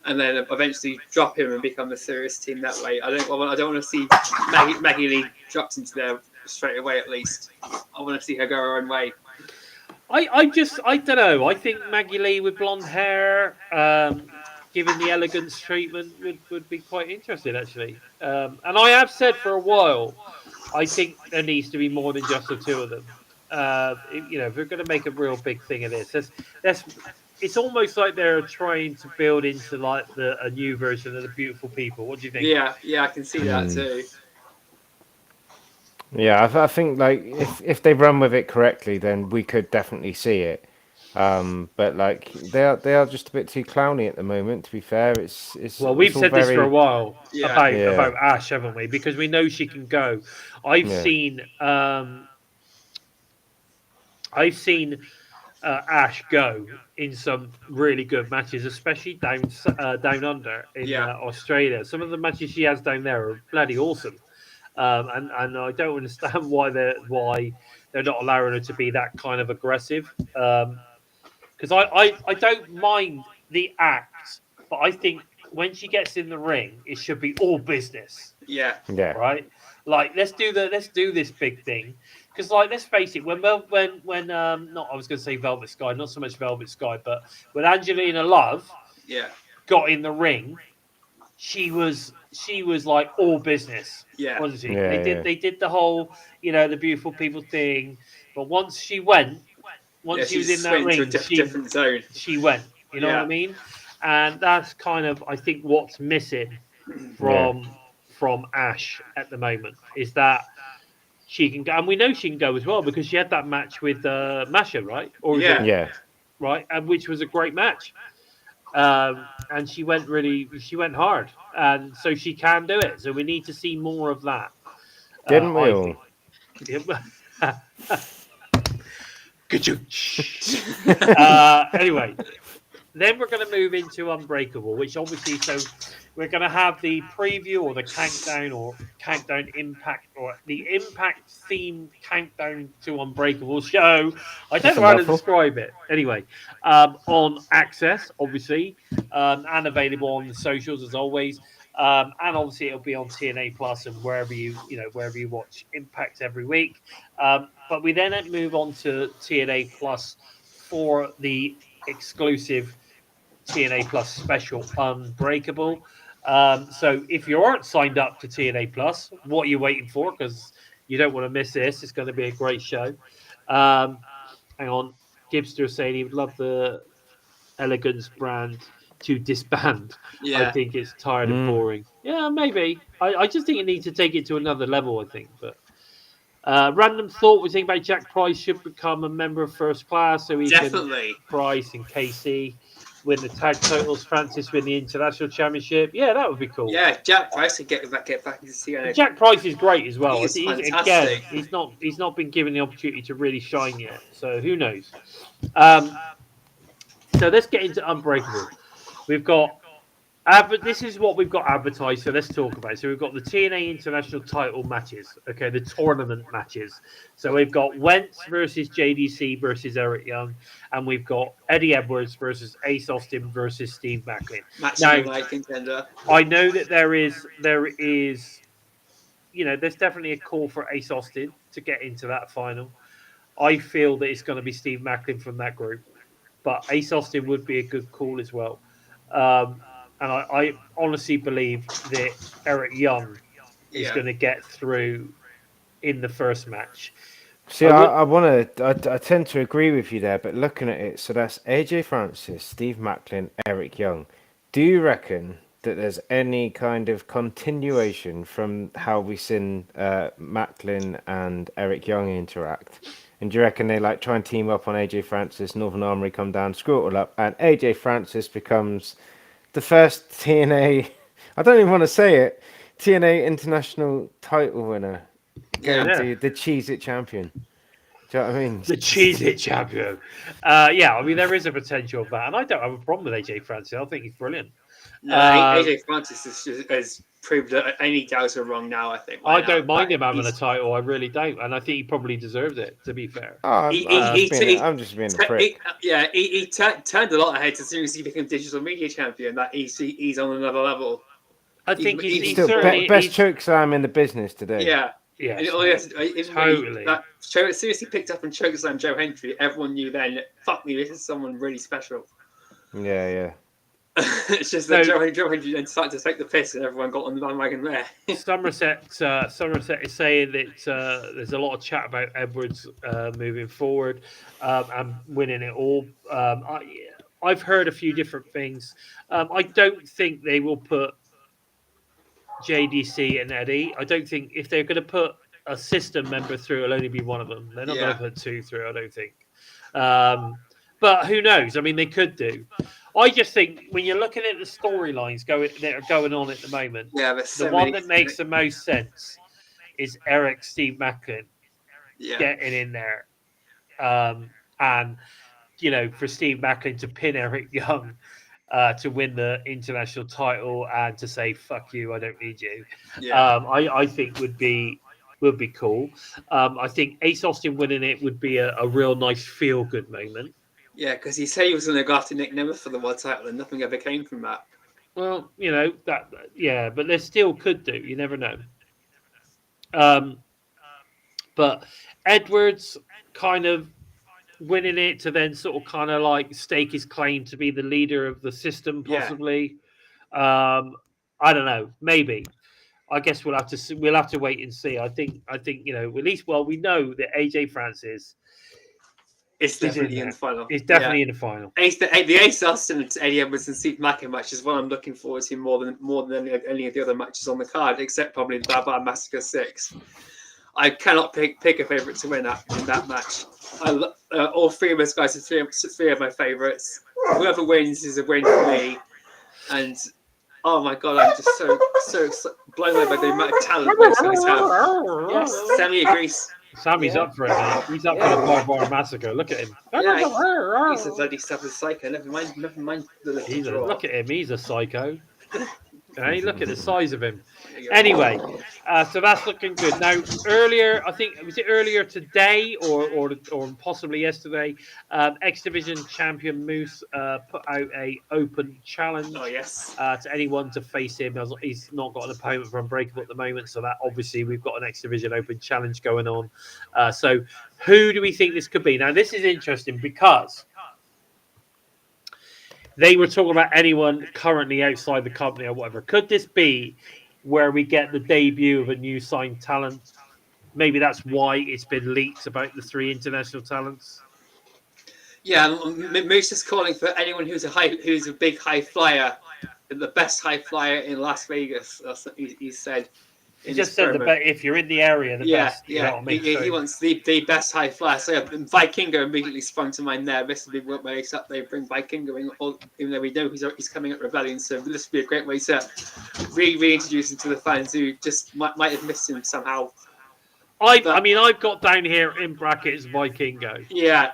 and then eventually drop him and become the serious team that way. I don't want to see Maggie Lee dropped into there straight away. At least I want to see her go her own way. I don't know. I think Maggie Lee with blonde hair, given the Elegance treatment, would be quite interesting, actually. And I have said for a while, I think there needs to be more than just the two of them. If we're going to make a real big thing of this, it's almost like they're trying to build into like a new version of the Beautiful People. What do you think? Yeah, I can see that too. Yeah, I think like if they run with it correctly, then we could definitely see it. But like they are just a bit too clowny at the moment. To be fair, it's Well, we've it's all said this for a very- while Yeah. about Ash, haven't we? Because we know she can go. I've seen Ash go in some really good matches, especially down under in Australia. Some of the matches she has down there are bloody awesome. And I don't understand why they're not allowing her to be that kind of aggressive. Because I don't mind the act, but I think when she gets in the ring, it should be all business. Yeah. Right. Like let's do this big thing. Because like let's face it, when not I was going to say Velvet Sky, not so much Velvet Sky, but when Angelina Love got in the ring, she was like all business, wasn't she? They did the whole the Beautiful People thing, but once she was in that ring, different zone. She went. You know what I mean? And that's kind of I think what's missing from Ash at the moment is that she can go, and we know she can go as well because she had that match with Masha, right? Right, and which was a great match. And she went hard, and so she can do it. So we need to see more of that. Didn't we all? Anyway, Then we're going to move into Unbreakable, which obviously, so we're going to have the preview or the countdown impact or the impact theme countdown to Unbreakable show. I don't That's a know how to mouthful. describe it. Anyway, on Access, obviously, and available on the socials as always. And obviously, it'll be on TNA Plus and wherever wherever you watch Impact every week. But we then move on to TNA Plus for the exclusive TNA Plus special Unbreakable. So if you aren't signed up to TNA Plus, what are you waiting for? Because you don't want to miss this. It's going to be a great show. Hang on. Gibster saying he would love the Elegance brand to disband. I Yeah. think it's tired and boring. Yeah, maybe. I just think it needs to take it to another level, I think. But random thought, we think about Jack Price should become a member of First Class so he Definitely. can Price and KC win the tag titles, Francis win the International Championship. Yeah, that would be cool. Yeah, Jack Price could get back into TNA. Jack Price is great as well. He's Again, fantastic. he's not been given the opportunity to really shine yet. So who knows? So let's get into Unbreakable. We've got this is what we've got advertised, so let's talk about it. So we've got the TNA International title matches, okay, the tournament matches. So we've got Wentz versus JDC versus Eric Young, and we've got Eddie Edwards versus Ace Austin versus Steve Macklin. Match Now, like contender. I know that there is, there's definitely a call for Ace Austin to get into that final. I feel that it's going to be Steve Macklin from that group, but Ace Austin would be a good call as well. And I honestly believe that Eric Young is going to get through in the first match. See, I tend to agree with you there, but looking at it, so that's AJ Francis, Steve Macklin, Eric Young. Do you reckon that there's any kind of continuation from how we've seen Macklin and Eric Young interact? And do you reckon they like try and team up on AJ Francis, Northern Armory come down, screw it all up, and AJ Francis becomes the first TNA, I don't even want to say it, TNA International title winner, going to the Cheez It champion. Do you know what I mean? The Cheez It champion. Yeah, I mean, there is a potential of that. And I don't have a problem with AJ Francis. I think he's brilliant. No, AJ Francis has proved that any doubts are wrong now, I think. I don't mind him having a title. I really don't. And I think he probably deserved it, to be fair. I'm just being a prick. He turned a lot ahead as soon as he became digital media champion. That he's on another level. I think he's still certainly best choke slam in the business today. Yeah. Yeah, totally. As soon as he picked up and chokeslammed Joe Hendry, everyone knew then, fuck me, this is someone really special. Yeah. It's just that Joe Hendry then started to take the piss and everyone got on the bandwagon there. Somerset is saying that there's a lot of chat about Edwards moving forward and winning it all. I've heard a few different things. I don't think they will put JDC and Eddie. I don't think if they're going to put a system member through, it'll only be one of them. They're not going to put two through, I don't think. But who knows? I mean, they could do. I just think when you're looking at the storylines that are going on at the moment, the one that makes the most sense is Steve Macklin getting in there. And, for Steve Macklin to pin Eric Young to win the international title and to say, fuck you, I don't need you. I think would be cool. I think Ace Austin winning it would be a real nice feel-good moment. Yeah, because he said he was going to go after Nick Nemeth for the world title, and nothing ever came from that. Well, but they still could do. You never know. But Edwards kind of winning it to then sort of kind of like stake his claim to be the leader of the system, possibly. I don't know. Maybe. I guess we'll have to wait and see. I think at least we know that AJ Francis. It's definitely in the final. It's definitely in the final. The Ace Austin and Eddie Edwards and Steve Macklin match is one I'm looking forward to more than any of the other matches on the card, except probably the Bad Massacre 6. I cannot pick a favourite to win in that match. All three of those guys are three of my favourites. Whoever wins is a win for me. And oh my god, I'm just so blown away by the amount of talent those guys have. Yes, Sammy agrees. Sammy's up for it, mate. He's up for the Bar massacre. Look at him. Yeah, he's a bloody stubborn psycho. Never mind the little draw. Look at him. He's a psycho. Hey, look at the size of him. Anyway, so that's looking good. Now, earlier, I think was it earlier today or possibly yesterday, X Division champion Moose put out a open challenge. Oh yes. To anyone to face him. He's not got an opponent for Unbreakable at the moment, so that obviously we've got an X Division open challenge going on. So, who do we think this could be? Now, this is interesting because they were talking about anyone currently outside the company or whatever. Could this be where we get the debut of a new signed talent? Maybe that's why it's been leaked about the 3 international talents. Yeah, Moose is calling for anyone who's a big high flyer, the best high flyer in Las Vegas. That's what he said. He just said if you're in the area, the best. You know what I mean? He wants the best high flyer. So Vikingo immediately sprung to mind there. This would be what way except they bring Vikingo in, even though we know he's coming at Rebellion. So this would be a great way to reintroduce him to the fans who just might have missed him somehow. I mean, I've got down here in brackets Vikingo. Yeah.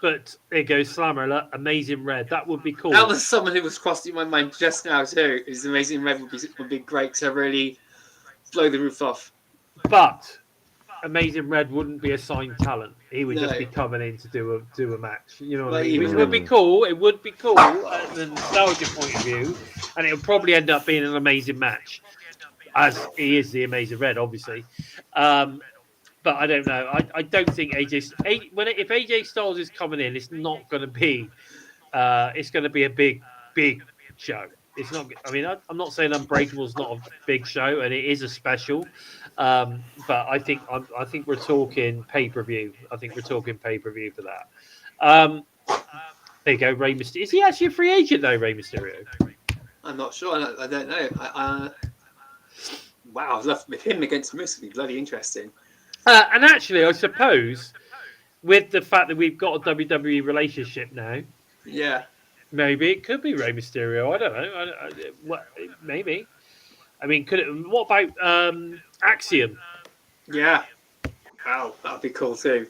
But there goes Slammer, look, Amazing Red. That would be cool. That was someone who was crossing my mind just now too. Is Amazing Red would be great to really blow the roof off. But Amazing Red wouldn't be a signed talent. He would just be coming in to do a match. You know what I mean? Which would be cool. It would be cool at the nostalgia point of view, and it would probably end up being an amazing match, as he is the Amazing Red, obviously. But I don't know. I don't think if AJ Styles is coming in, it's not going to be. It's going to be a big show. It's not. I mean, I'm not saying Unbreakable is not a big show, and it is a special. But I think we're talking pay-per-view. I think we're talking pay-per-view for that. There you go, Rey Mysterio. Is he actually a free agent though, Rey Mysterio? I'm not sure. I don't know. Wow, with him against Moose would be bloody interesting. And actually, I suppose, with the fact that we've got a WWE relationship now, maybe it could be Rey Mysterio. I don't know. Maybe. I mean, could it? What about Axiom? Yeah. Wow, that'd be cool too.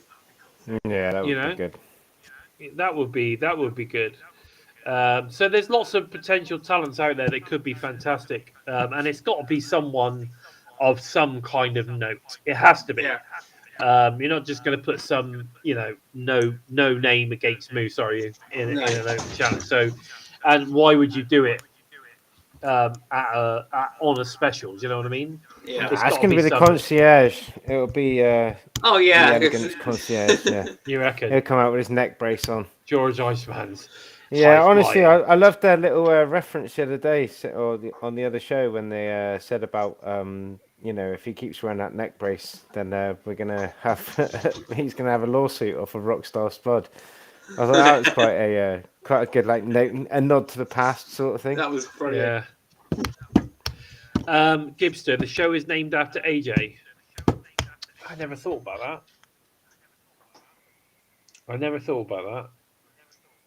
Yeah, that would be good. That would be good. So there's lots of potential talents out there that could be fantastic, and it's got to be someone of some kind of note. It has to be. Yeah. You're not just going to put some, no name against Moose, are you? In an open challenge. So, and why would you do it on a special? Do you know what I mean? Yeah, it's going to be the Concierge. It'll be. The Elegance Concierge. Yeah. You reckon? He'll come out with his neck brace on. George Iceman's. Yeah, honestly, I loved their little reference the other day, on the other show when they said about, if he keeps wearing that neck brace, then we're gonna have he's gonna have a lawsuit off of Rockstar Spud. I thought that was quite a good a nod to the past sort of thing. That was brilliant. Yeah. Gibster, the show is named after AJ. I never thought about that.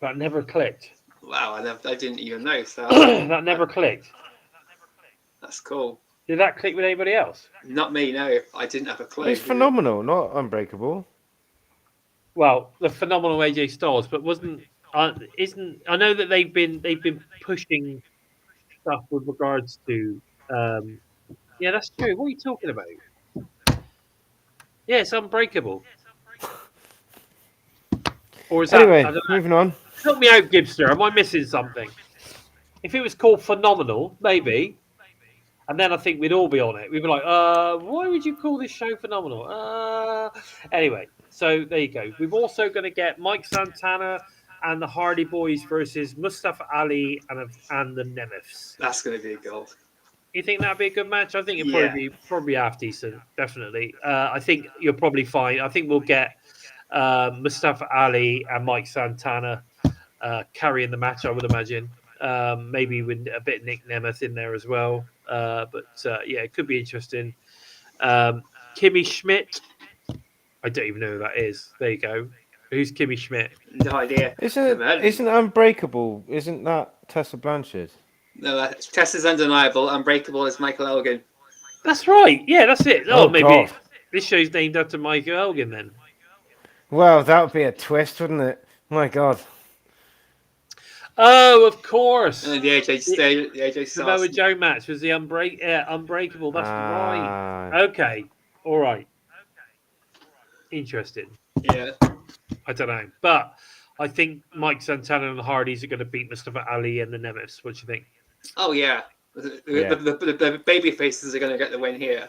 That never clicked. Wow, I didn't even know. So that never clicked. That's cool. Did that click with anybody else? Not me, no. I didn't have a clue. It's phenomenal, not Unbreakable. Well, the phenomenal AJ Styles, but I know that they've been pushing stuff with regards to. Yeah, that's true. What are you talking about? Yeah, it's Unbreakable. Or is anyway, that, moving on. Help me out, Gibster. Am I missing something? If it was called Phenomenal, maybe. And then I think we'd all be on it. We'd be like, why would you call this show Phenomenal? Anyway, so there you go. We're also going to get Mike Santana and the Hardy Boys versus Mustafa Ali and the Nemeths. That's going to be a goal. You think that'd be a good match? I think it'd probably half decent, definitely. I think you'll probably find. I think we'll get Mustafa Ali and Mike Santana carrying the match, I would imagine. Maybe with a bit of Nick Nemeth in there as well. It could be interesting. Kimmy Schmidt. I don't even know who that is. There you go. Who's Kimmy Schmidt? No idea. Isn't Unbreakable? Isn't that Tessa Blanchard? No, Tessa's undeniable. Unbreakable is Michael Elgin. That's right. Yeah, that's it. Oh maybe. God. This show's named after Michael Elgin, then. Well, that would be a twist, wouldn't it? My God. Oh, of course. And then the AJ Samoa Styles. Joe match was the Unbreakable. That's right. Ah. Okay. All right. Interesting. Yeah. I don't know. But I think Mike Santana and the Hardys are going to beat Mustafa Ali and the Nemeths. What do you think? Oh, yeah. The baby faces are going to get the win here.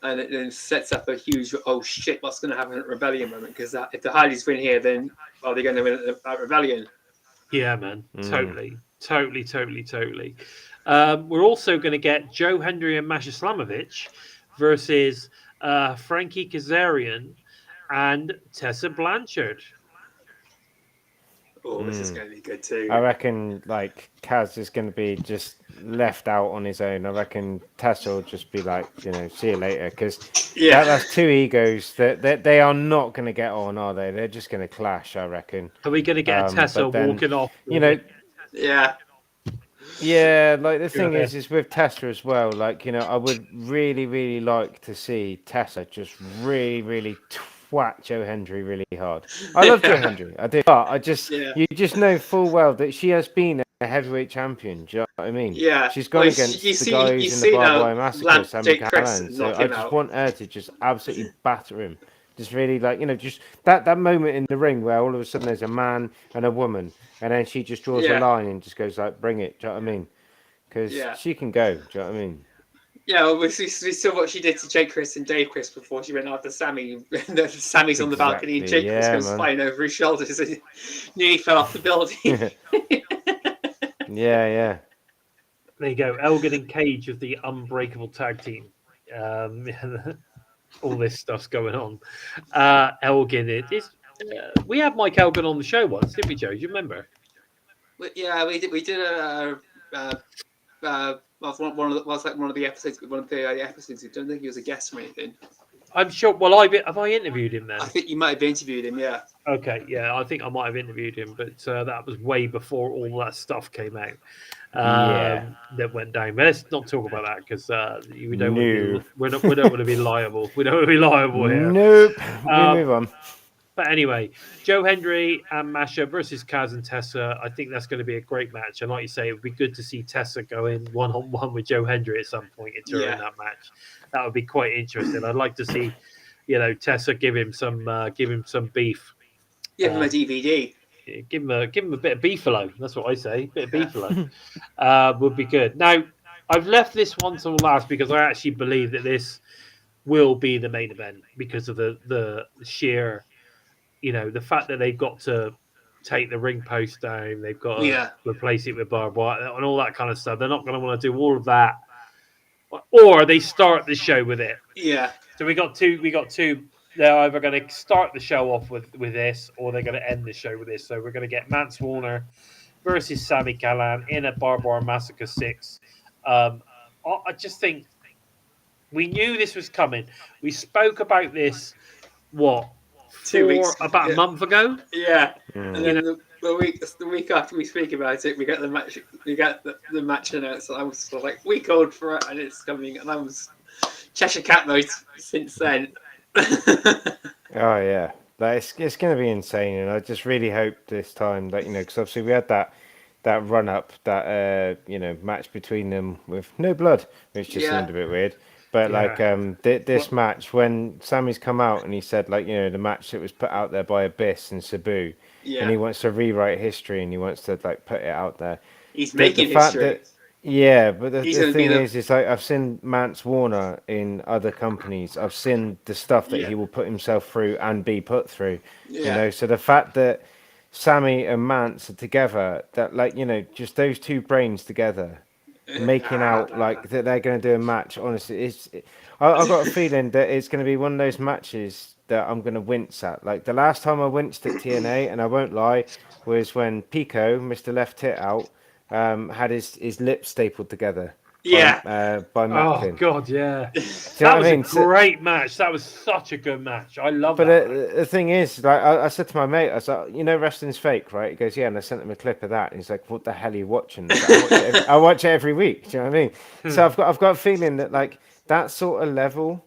And it then sets up a huge, oh shit, what's going to happen at Rebellion moment? Because if the Hardys win here, then are they going to win at Rebellion? Yeah, man. Totally. We're also going to get Joe Hendry and Masha Slamovich versus Frankie Kazarian and Tessa Blanchard. Oh, this is going to be good too. I reckon like Kaz is going to be just left out on his own. I reckon Tessa will just be like, see you later, because that's two egos that they are not going to get on, are they? They're just going to clash, I reckon. Are we going to get Tessa walking off? Yeah. Yeah, like the thing is with Tessa as well, like, I would really, really like to see Tessa just really, really twat Joe Hendry really hard. I love Joe Hendry, I do, but you just know full well that she has been a heavyweight champion, do you know what I mean? Yeah. She's gone against the guys in the Barbed Wire Massacre, Sami Callihan, so I just want her to just absolutely batter him. Just really like, just that moment in the ring where all of a sudden there's a man and a woman, and then she just draws a line and just goes like, bring it, do you know what I mean? Because she can go, do you know what I mean? Yeah, well, we saw what she did to Jake Chris and Dave Chris before she went after Sammy. Sammy's on the balcony and Jake Chris goes flying over his shoulders and nearly fell off the building. Yeah. There you go. Elgin and Cage of the Unbreakable tag team. All this stuff's going on. Elgin, we had Mike Elgin on the show once, didn't we, Joe? Do you remember? Yeah, we did. We did one of the episodes. One of the episodes. I don't think he was a guest or anything. I'm sure. Well, have I interviewed him then? I think you might have interviewed him. Yeah. Okay. Yeah, I think I might have interviewed him, but that was way before all that stuff came out. That went down. But let's not talk about that because we don't want to be liable. We don't want to be liable here. Nope. We move on. But anyway, Joe Hendry and Masha versus Kaz and Tessa. I think that's going to be a great match. And like you say, it would be good to see Tessa go in one-on-one with Joe Hendry at some point during that match. That would be quite interesting. I'd like to see, Tessa give him some beef. Give him a DVD. Give him a bit of beefalo. That's what I say. A bit of beefalo would be good. Now, I've left this one till last because I actually believe that this will be the main event because of the sheer, the fact that they've got to take the ring post down, they've got to replace it with barbed wire and all that kind of stuff. They're not going to want to do all of that, or they start the show with it. Yeah. So we got two. They're either going to start the show off with this, or they're going to end the show with this. So we're going to get Mance Warner versus Sami Callihan in a Barbed Wire Massacre 6. I just think we knew this was coming. We spoke about this, about a month ago? Yeah. And then the week after we speak about it, we get the match. We get the match announced. I was sort of like week old for it, and it's coming. And I was Cheshire Cat mode since then. Oh yeah, it's going to be insane, and I just really hope this time that because obviously we had that run up, that match between them with no blood, which just seemed a bit weird. But this match, when Sammy's come out and he said the match that was put out there by Abyss and Sabu, and he wants to rewrite history and he wants to put it out there. He's making history. But the thing is I've seen Mance Warner in other companies. I've seen the stuff that he will put himself through and be put through. So the fact that Sami and Mance are together, that just those two brains together, making out that they're going to do a match. Honestly, I've got a feeling that it's going to be one of those matches that I'm going to wince at. Like the last time I winced at TNA, and I won't lie, was when Pico, Mr. Left Tit Out, had his lips stapled together. By Macklin. Oh God, yeah. That was a great match. That was such a good match. I love that. But the thing is, I said to my mate, I was like, wrestling's fake, right? He goes, yeah, and I sent him a clip of that, and he's like, what the hell are you watching? I watch it every week. Do you know what I mean? So I've got a feeling that that sort of level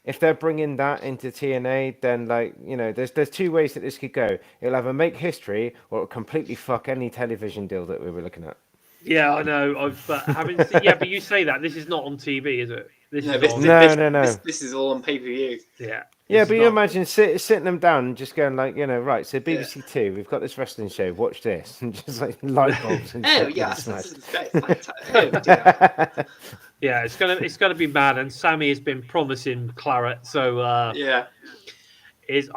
if they're bringing that into TNA, then there's two ways that this could go. It'll either make history or it'll completely fuck any television deal that we were looking at. Yeah, I know. But but you say that this is not on TV, is it? This is on. No. This is all on pay-per-view. Yeah. Yeah, but you imagine sitting them down and just going right, so BBC Two, we've got this wrestling show, watch this, and just like light bulbs and shit. Yeah, it's gonna be mad, and Sami has been promising claret, so I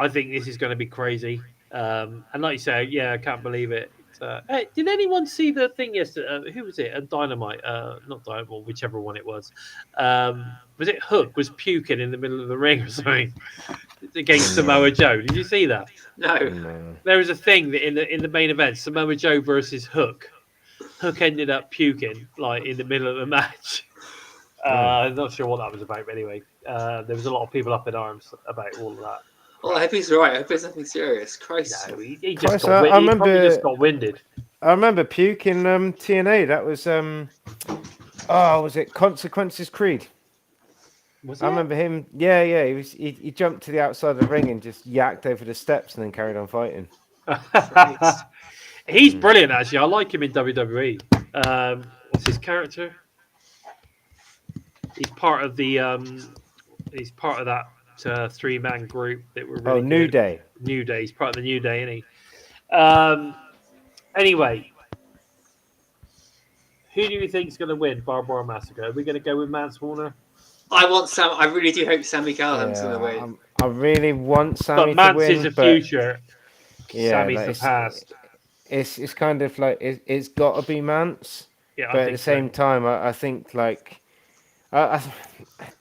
think this is gonna be crazy. And like you say, I can't believe it. Hey, did anyone see the thing yesterday? Who was it? Dynamite? Not Dynamite, whichever one it was. Was it Hook was puking in the middle of the ring or something against Samoa Joe? Did you see that? No. There was a thing that in the main event, Samoa Joe versus Hook. Hook ended up puking like in the middle of the match. I'm not sure what that was about, but anyway, there was a lot of people up in arms about all of that. Well, I hope he's right. I hope it's nothing serious. Christ. No, he just got winded. I remember puke in TNA. That was was it Consequences Creed? Was I remember him. Yeah. He jumped to the outside of the ring and just yacked over the steps and then carried on fighting. He's brilliant, actually. I like him in WWE. What's his character? He's part of the. He's part of that 3-man group that were really New good. Day. New Day. He's part of the New Day, isn't he? Anyway, who do you think is going to win Barbara Massacre? Are we going to go with Mance Warner? I really do hope Sami Callihan's going to win. I really want Sami to win. But Mance is the future. Sammy's the past. It's kind of like it's got to be Mance. Yeah, but at the same time, I think like.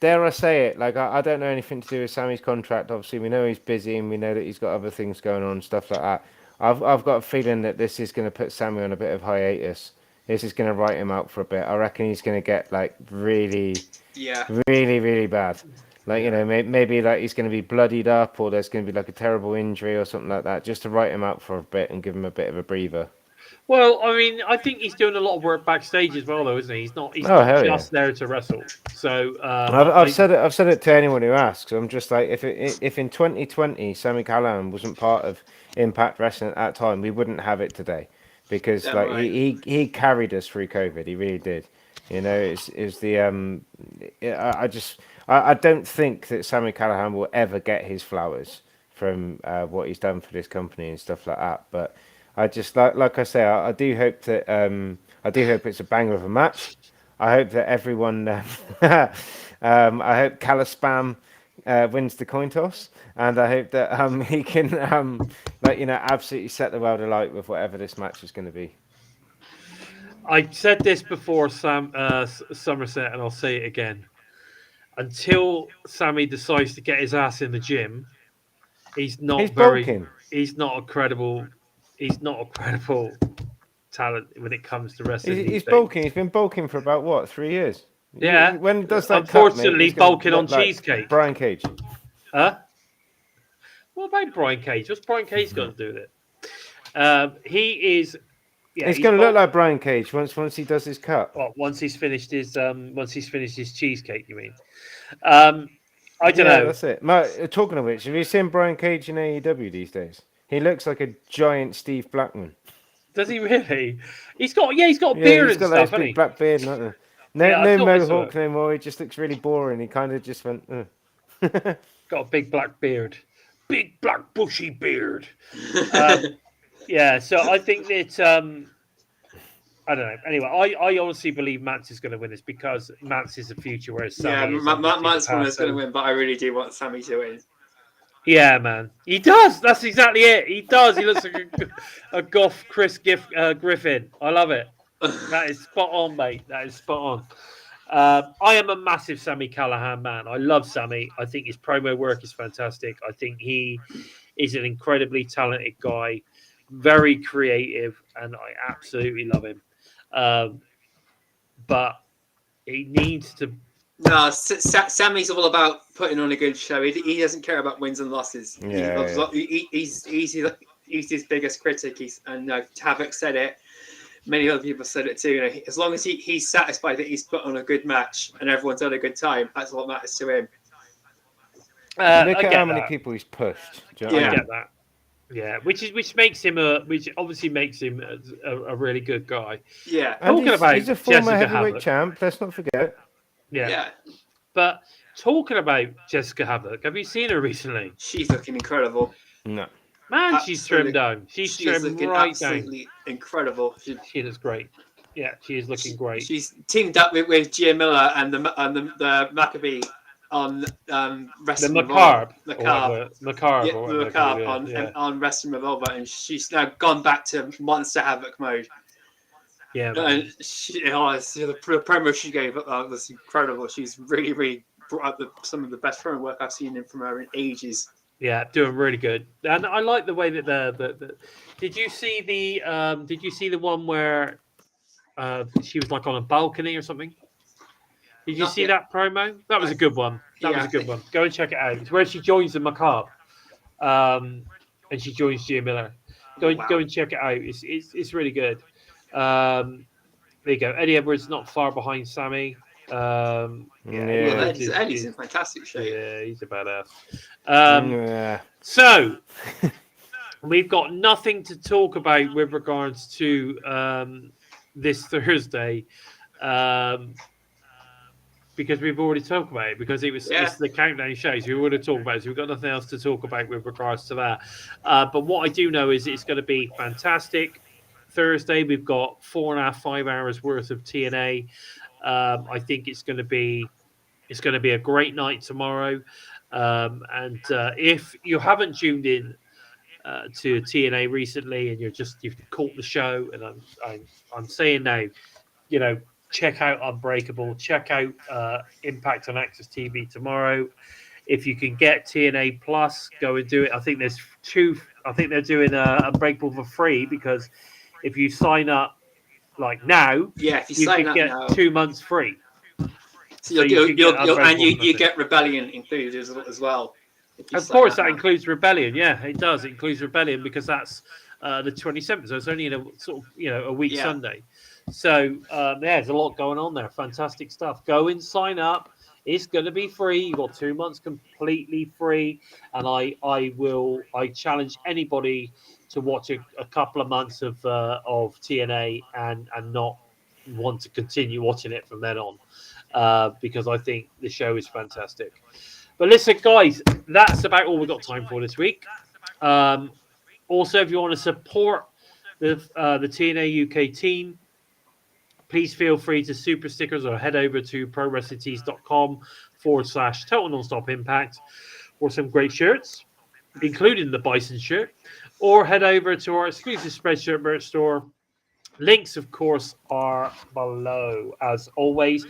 Dare I say it? Like I don't know anything to do with Sammy's contract. Obviously, we know he's busy and we know that he's got other things going on and stuff like that. I've got a feeling that this is going to put Sami on a bit of hiatus. This is going to write him out for a bit. I reckon he's going to get like really bad. Like maybe like he's going to be bloodied up, or there's going to be like a terrible injury or something like that, just to write him out for a bit and give him a bit of a breather. Well, I mean, I think he's doing a lot of work backstage as well, though, isn't he? He's not just there to wrestle. So I've said it to anyone who asks. I'm just like, if in 2020 Sami Callihan wasn't part of Impact Wrestling at that time, we wouldn't have it today, because he carried us through COVID. He really did. I don't think that Sami Callihan will ever get his flowers from what he's done for this company and stuff like that. But I just like I say, I do hope that it's a banger of a match. I hope that everyone, I hope Calispam wins the coin toss, and I hope that he can absolutely set the world alight with whatever this match is going to be. I said this before, Somerset, and I'll say it again. Until Sami decides to get his ass in the gym, he's not a credible talent when it comes to wrestling. He's bulking. He's been bulking for about 3 years. Yeah. When does that? Unfortunately, he's bulking on cheesecake. Brian Cage. Huh? What about Brian Cage? What's Brian Cage got to do with it? He is. Yeah, he's going to look like Brian Cage once he does his cut. Well, once he's finished his cheesecake, you mean? I don't know. That's it. Talking of which, have you seen Brian Cage in AEW these days? He looks like a giant Steve Blackman. Does he really? He's got a beard and stuff, hasn't he? Black beard, no mohawk no more. He just looks really boring. He kind of just went. Got a big black beard, big black bushy beard. Yeah, so I think that I don't know. Anyway, I honestly believe Mance is going to win this because Mance is the future, whereas Sami is Mance Warner is going to win, but I really do want Sami to win. Yeah, man, he does. That's exactly it. He does. He looks like a goth Chris Griffin. I love it. That is spot on, mate. That is spot on. I am a massive Sami Callihan man. I love Sami. I think his promo work is fantastic. I think he is an incredibly talented guy, very creative, and I absolutely love him. But he needs to. No, Sami's all about putting on a good show. He doesn't care about wins and losses. He's his biggest critic. Havoc said it. Many other people said it too. As long as he's satisfied that he's put on a good match and everyone's had a good time, that's what matters to him. Look I at get how many that. people he's pushed. Do you know what I I mean? get that. Yeah, which makes him which obviously makes him a really good guy. Yeah. And Talking about he's a former Jessica heavyweight Havoc, champ. Let's not forget. yeah. Yeah. But talking about Jessica Havoc, have you seen her recently? She's looking incredible. No. Man, she's trimmed down. She's She is trimmed looking right down. absolutely incredible. She looks great. Yeah, she is looking great. She's teamed up with Gia Miller and the Maccabee on Wrestling The Revolver. Macabre. On Wrestling Revolver, and she's now gone back to Monster Havoc mode. Yeah, and the promo she gave was incredible. She's really brought up some of the best promo work I've seen from her in ages. Yeah, doing really good, and I like the way that the Did you see the one where she was like on a balcony or something? Did you see that promo? That was a good one. That was a good one. Go and check it out. It's where she joins the Macabre, and she joins Gia Miller. Go and check it out. It's really good. There you go. Eddie Edwards not far behind Sami. Eddie's in fantastic shape. Yeah, he's a badass. So we've got nothing to talk about with regards to this Thursday. Because we've already talked about it, because it's the countdown shows. We would have talked about it, so we've got nothing else to talk about with regards to that. But what I do know is it's going to be fantastic. Thursday, we've got 4.5 hours worth of TNA. I think it's going to be a great night tomorrow. And if you haven't tuned in to TNA recently and you've caught the show, and I'm saying now, check out Unbreakable, check out Impact on Access TV tomorrow. If you can get TNA Plus, go and do it. I think there's two. I think they're doing Unbreakable for free, because if you sign up like now, if you can get 2 months free. So you get Rebellion included as well. Of course, that includes Rebellion. Yeah, it does. It includes Rebellion, because that's the 27th. So it's only in a sort of a week Sunday. So there's a lot going on there. Fantastic stuff. Go and sign up. It's going to be free. You've got 2 months completely free, and I challenge anybody to watch a couple of months of TNA and not want to continue watching it from then on, because I think the show is fantastic. But listen, guys, that's about all we've got time for this week. Also, if you want to support the TNA UK team, please feel free to super stickers or head over to prowrestlingtees.com/Total Nonstop Impact for some great shirts, including the Bison shirt, or head over to our exclusive Spreadshirt merch store. Links, of course, are below, as always.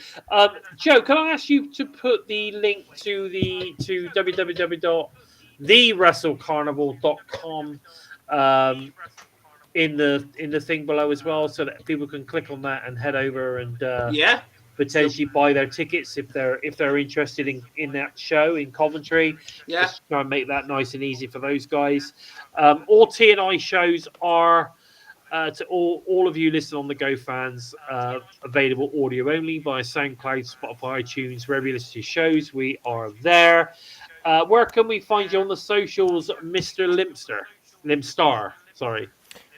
Joe, can I ask you to put the link to www.thewrestlecarnival.com in the thing below as well, so that people can click on that and head over and potentially buy their tickets if they're interested in that show in Coventry. Just try and make that nice and easy for those guys. All TNI shows are to all of you listening on the Go fans, available audio only via SoundCloud, Spotify, iTunes, wherever you listen to shows. We are there. Where can we find you on the socials, Mr. Limpstar? Sorry.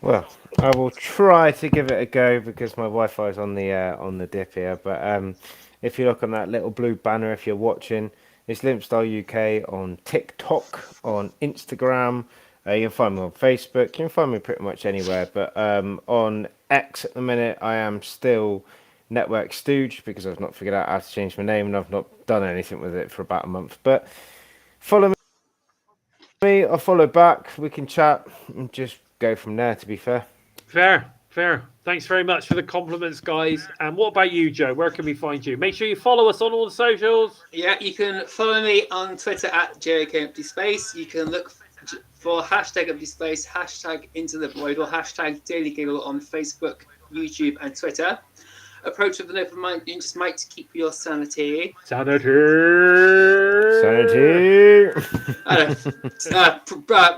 Well, I will try to give it a go, because my Wi-Fi is on the dip here. But if you look on that little blue banner, if you're watching, it's LimpstarUK on TikTok, on Instagram. You can find me on Facebook. You can find me pretty much anywhere. But on X at the minute, I am still Network Stooge, because I've not figured out how to change my name, and I've not done anything with it for about a month. But follow me, I'll follow back. We can chat and just go from there, to be fair. Fair. Thanks very much for the compliments, guys. And what about you, Joe? Where can we find you? Make sure you follow us on all the socials. Yeah, you can follow me on Twitter at JOKEmptyspace. You can look for #EmptySpace, #IntoTheVoid, or #DailyGiggle on Facebook, YouTube, and Twitter. Approach with an open mind, you just might keep your sanity.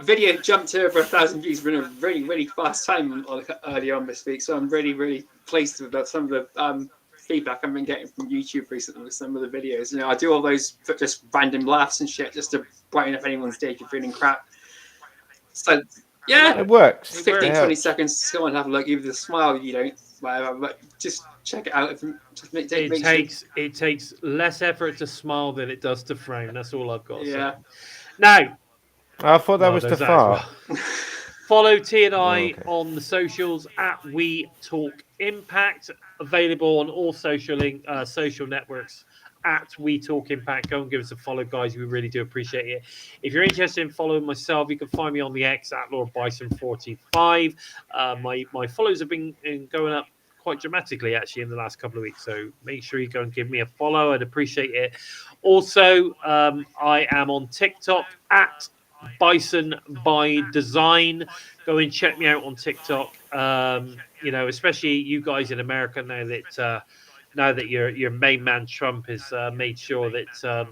Video jumped to over 1,000 views in a really fast time early on this week, so I'm really pleased with some of the feedback I've been getting from YouTube recently with some of the videos. You know, I do all those just random laughs and shit just to brighten up anyone's day if you're feeling crap. So, yeah, It works. 15, It 20 helps. seconds to go and have a look. Even the smile, you don't, whatever, but just check it out. Just make sure. It takes less effort to smile than it does to frown. That's all I've got to Yeah. say. Now, I thought that was there's too that as far. well. Follow TNI Okay. on the socials at We Talk Impact. Available on all social networks at We Talk Impact. Go and give us a follow, guys. We really do appreciate it. If you're interested in following myself, you can find me on the X at Lord Bison 45. My follows have been going up quite dramatically actually in the last couple of weeks. So make sure you go and give me a follow. I'd appreciate it. Also, I am on TikTok at Bison by Design. Go and check me out on TikTok. You know, especially you guys in America now that your main man Trump has made sure that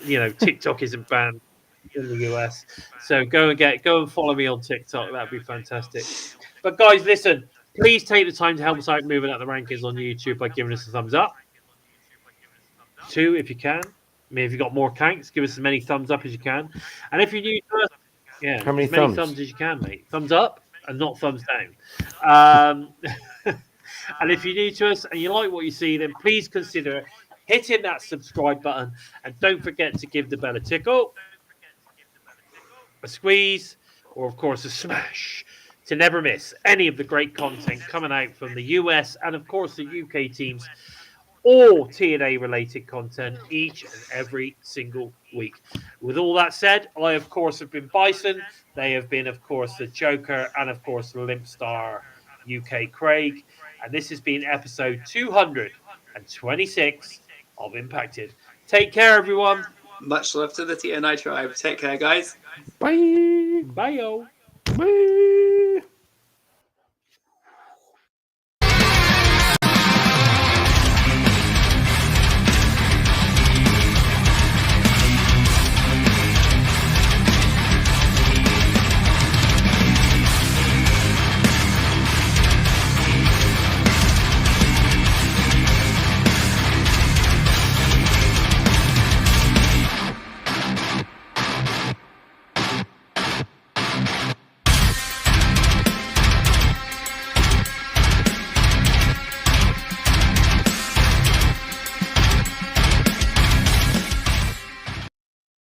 you know TikTok isn't banned in the US. So go and follow me on TikTok. That'd be fantastic. But guys, listen, please take the time to help us out moving up the rankings on YouTube by giving us a thumbs up. 2 if you can. I mean, if you've got more counts, give us as many thumbs up as you can. And if you're new to us, yeah, How many as many thumbs? thumbs as you can, mate. Thumbs up and not thumbs down. And if you're new to us and you like what you see, then please consider hitting that subscribe button. And don't forget to give the bell a tickle, a squeeze, or of course a smash to never miss any of the great content coming out from the US and of course the UK teams. All TNA related content each and every single week. With all that said, I of course have been Bison. They have been, of course, the Joker and of course Limpstar UK Craig. And this has been episode 226 of Impacted. Take care, everyone. Much love to the TNI tribe. Take care, guys. Bye. Bye, yo. Bye.